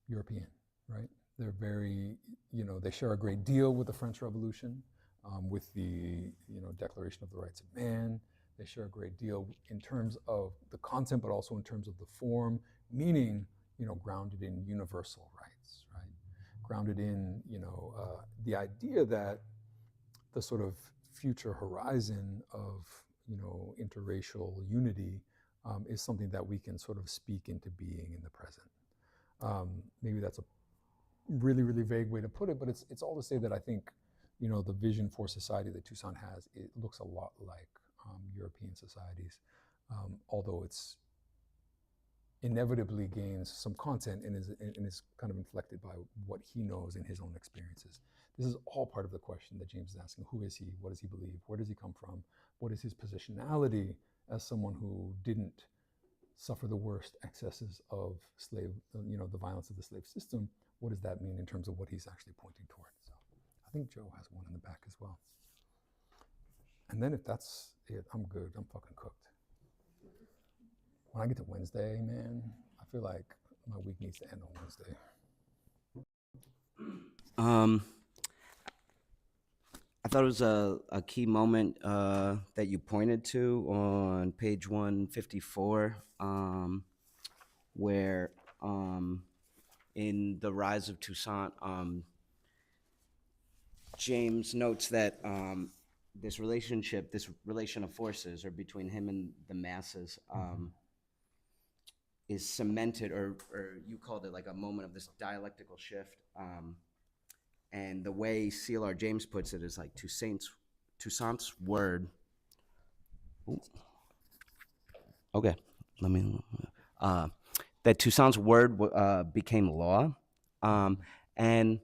European, right? They're very, they share a great deal with the French Revolution, with the, Declaration of the Rights of Man. They share a great deal in terms of the content, but also in terms of the form, meaning, grounded in universal rights, right? Grounded in, the idea that the sort of future horizon of, interracial unity is something that we can sort of speak into being in the present. Maybe that's a really, really vague way to put it, but it's all to say that I think, the vision for society that Toussaint has, it looks a lot like European societies, although it's inevitably gains some content and is kind of inflected by what he knows in his own experiences. This is all part of the question that James is asking. Who is he? What does he believe? Where does he come from? What is his positionality as someone who didn't suffer the worst excesses of the violence of the slave system? What does that mean in terms of what he's actually pointing toward? So I think Joe has one in the back as well. And then if that's it, I'm good. I'm fucking cooked. When I get to Wednesday, man, I feel like my week needs to end on Wednesday. Um, I thought it was a key moment that you pointed to on page 154, where in The Rise of Toussaint, James notes that this relation of forces, or between him and the masses, is cemented, or you called it like a moment of this dialectical shift. And the way CLR James puts it is like Toussaint's word. Ooh. Okay, let me. That Toussaint's word became law, and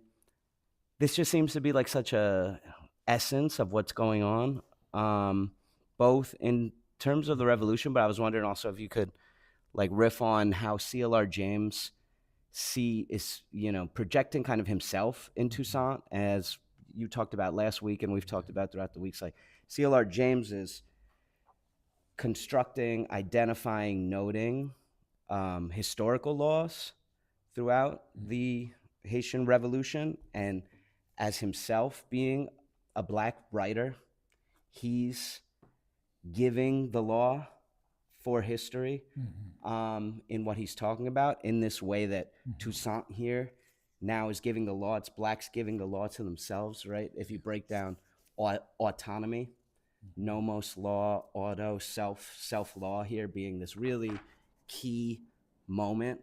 this just seems to be like such a essence of what's going on, both in terms of the revolution. But I was wondering also if you could like riff on how CLR James is projecting kind of himself in Toussaint, as you talked about last week and we've talked about throughout the weeks. Like CLR James is constructing, identifying, noting historical laws throughout the Haitian Revolution, and as himself being a Black writer, he's giving the law for history in what he's talking about, in this way that Toussaint here now is giving the law. It's Blacks giving the law to themselves, right? If you break down autonomy, nomos law, auto, self-law here being this really key moment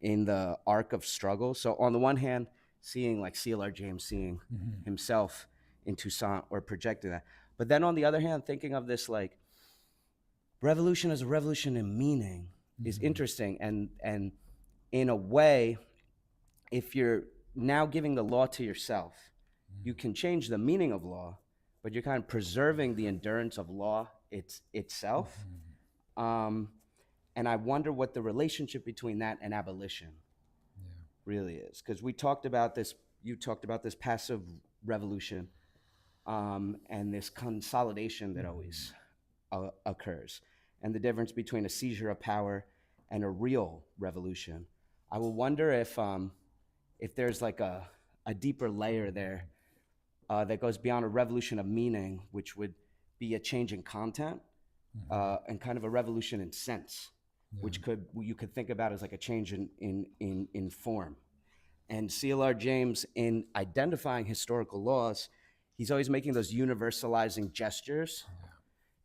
in the arc of struggle. So on the one hand, seeing like CLR James seeing himself in Toussaint, or projecting that. But then on the other hand, thinking of this like revolution as a revolution in meaning is interesting. And in a way, if you're now giving the law to yourself, you can change the meaning of law, but you're kind of preserving the endurance of law itself. And I wonder what the relationship between that and abolition really is. Because we talked about this, you talked about this passive revolution and this consolidation that always occurs, and the difference between a seizure of power and a real revolution. I will wonder if there's like a deeper layer there that goes beyond a revolution of meaning, which would be a change in content, and kind of a revolution in sense, which you could think about as like a change in form. And CLR James, in identifying historical laws, he's always making those universalizing gestures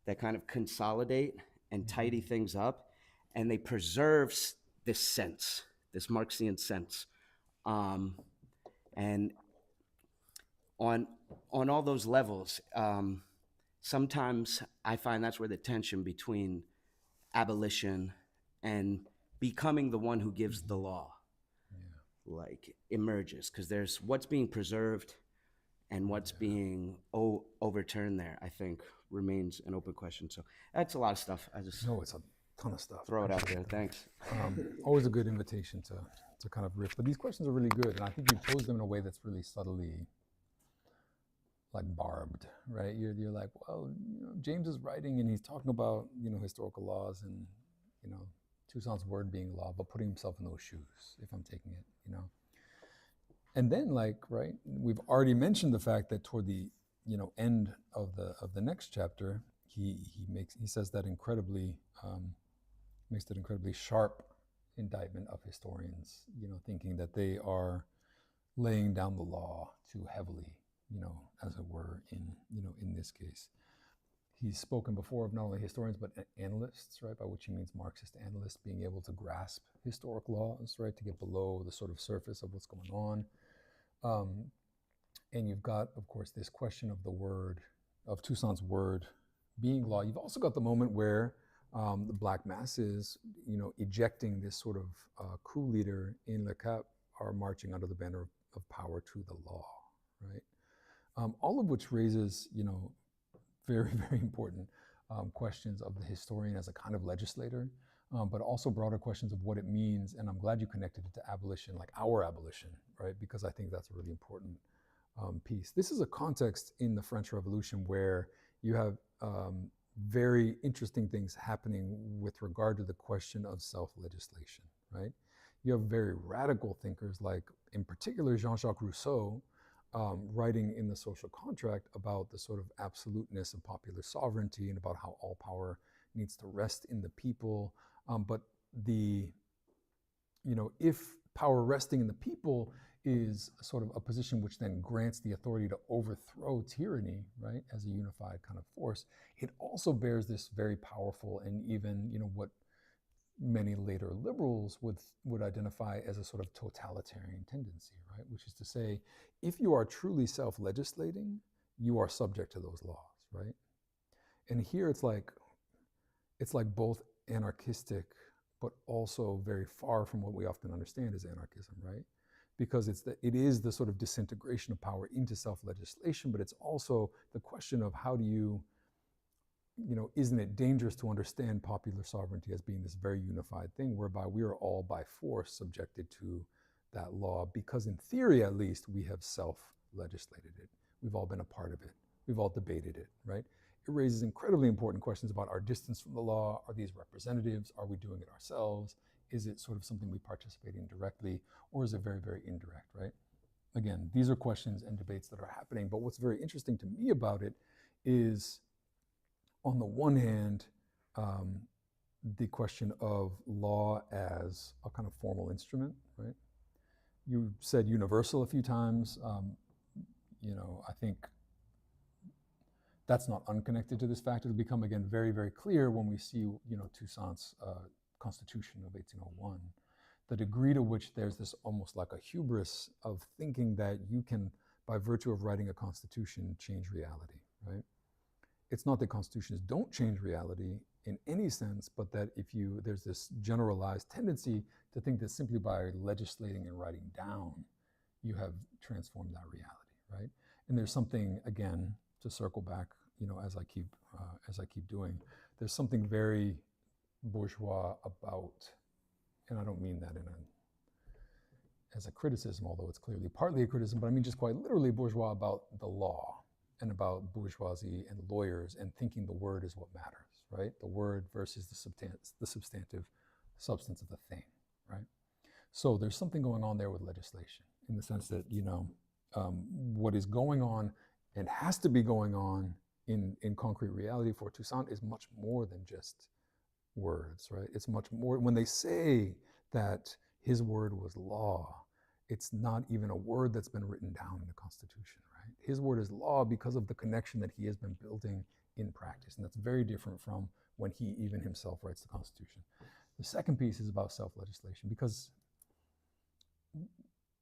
that kind of consolidate and tidy things up, and they preserve this sense, this Marxian sense. And on all those levels, sometimes I find that's where the tension between abolition and becoming the one who gives the law like emerges, because there's what's being preserved and what's being overturned there, I think, remains an open question. So that's a lot of stuff. I just No, it's a ton of stuff. throw it out there. Thanks. Always a good invitation to kind of riff. But these questions are really good, and I think you pose them in a way that's really subtly like barbed, right? You're like, well, James is writing and he's talking about historical laws and Toussaint's word being law, but putting himself in those shoes, if I'm taking it, And then, like, right, we've already mentioned the fact that toward the end of the next chapter, he says that makes that incredibly sharp indictment of historians, thinking that they are laying down the law too heavily, as it were, in this case. He's spoken before of not only historians, but analysts, right, by which he means Marxist analysts being able to grasp historic laws, right, to get below the sort of surface of what's going on. And you've got, of course, this question of Toussaint's word being law. You've also got the moment where the Black masses, ejecting this sort of coup leader in Le Cap, are marching under the banner of power to the law, right? All of which raises, very, very important questions of the historian as a kind of legislator, but also broader questions of what it means. And I'm glad you connected it to abolition, like our abolition, right? Because I think that's a really important piece. This is a context in the French Revolution where you have very interesting things happening with regard to the question of self-legislation, right? You have very radical thinkers like, in particular, Jean-Jacques Rousseau, writing in The Social Contract about the sort of absoluteness of popular sovereignty and about how all power needs to rest in the people. But if power resting in the people is sort of a position which then grants the authority to overthrow tyranny, right, as a unified kind of force, it also bears this very powerful and even, what many later liberals would identify as a sort of totalitarian tendency, right, which is to say, if you are truly self-legislating, you are subject to those laws, right? And here it's like both anarchistic, but also very far from what we often understand as anarchism, right? Because it is the sort of disintegration of power into self-legislation, but it's also the question of how do you, isn't it dangerous to understand popular sovereignty as being this very unified thing whereby we are all by force subjected to that law because in theory, at least, we have self-legislated it. We've all been a part of it. We've all debated it, right? It raises incredibly important questions about our distance from the law. Are these representatives? Are we doing it ourselves? Is it sort of something we participate in directly, or is it very, very indirect, right? Again, these are questions and debates that are happening, but what's very interesting to me about it is, on the one hand, the question of law as a kind of formal instrument, right? You said universal a few times. I think that's not unconnected to this fact. It'll become, again, very, very clear when we see, Toussaint's Constitution of 1801, the degree to which there's this almost like a hubris of thinking that you can, by virtue of writing a constitution, change reality, right? It's not that constitutions don't change reality in any sense, but that there's this generalized tendency to think that simply by legislating and writing down, you have transformed that reality, right? And there's something, again, to circle back, as I keep doing, there's something very bourgeois about, and I don't mean that as a criticism, although it's clearly partly a criticism, but I mean just quite literally bourgeois about the law and about bourgeoisie and lawyers and thinking the word is what matters, right? The word versus the substantive substance of the thing, right? So there's something going on there with legislation in the sense that, what is going on and has to be going on in concrete reality for Toussaint is much more than just words, right? It's much more, when they say that his word was law, it's not even a word that's been written down in the Constitution, right? His word is law because of the connection that he has been building in practice. And that's very different from when he even himself writes the Constitution. The second piece is about self-legislation, because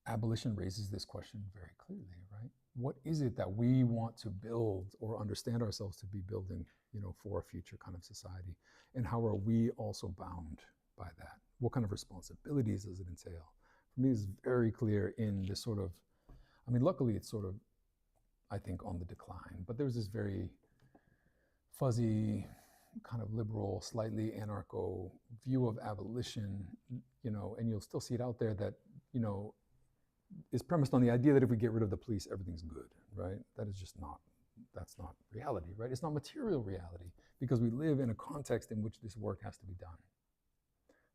abolition raises this question very clearly, right? What is it that we want to build or understand ourselves to be building, for a future kind of society? And how are we also bound by that? What kind of responsibilities does it entail? For me, it's very clear in this sort of, luckily it's sort of, I think, on the decline, but there's this very fuzzy kind of liberal, slightly anarcho view of abolition, and you'll still see it out there that, is premised on the idea that if we get rid of the police, everything's good, right? That is just not, that's not reality, right? It's not material reality, because we live in a context in which this work has to be done.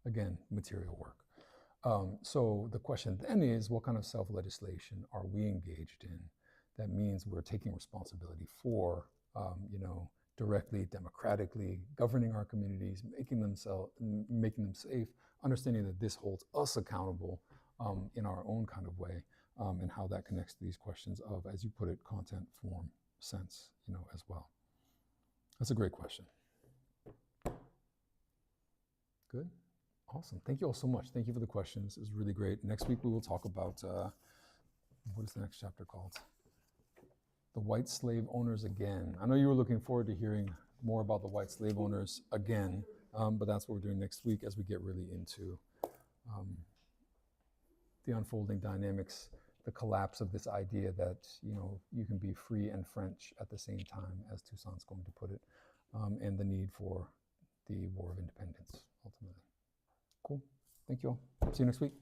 Again, material work. So the question then is, what kind of self-legislation are we engaged in? That means we're taking responsibility for, directly, democratically governing our communities, making them safe, understanding that this holds us accountable in our own kind of way, and how that connects to these questions of, as you put it, content, form, sense, as well. That's a great question. Good. Awesome. Thank you all so much. Thank you for the questions. It was really great. Next week we will talk about, what is the next chapter called? The white slave owners again. I know you were looking forward to hearing more about the white slave owners again, but that's what we're doing next week as we get really into the unfolding dynamics, the collapse of this idea that, you can be free and French at the same time, as Toussaint's going to put it, and the need for the War of Independence, ultimately. Cool. Thank you all. See you next week.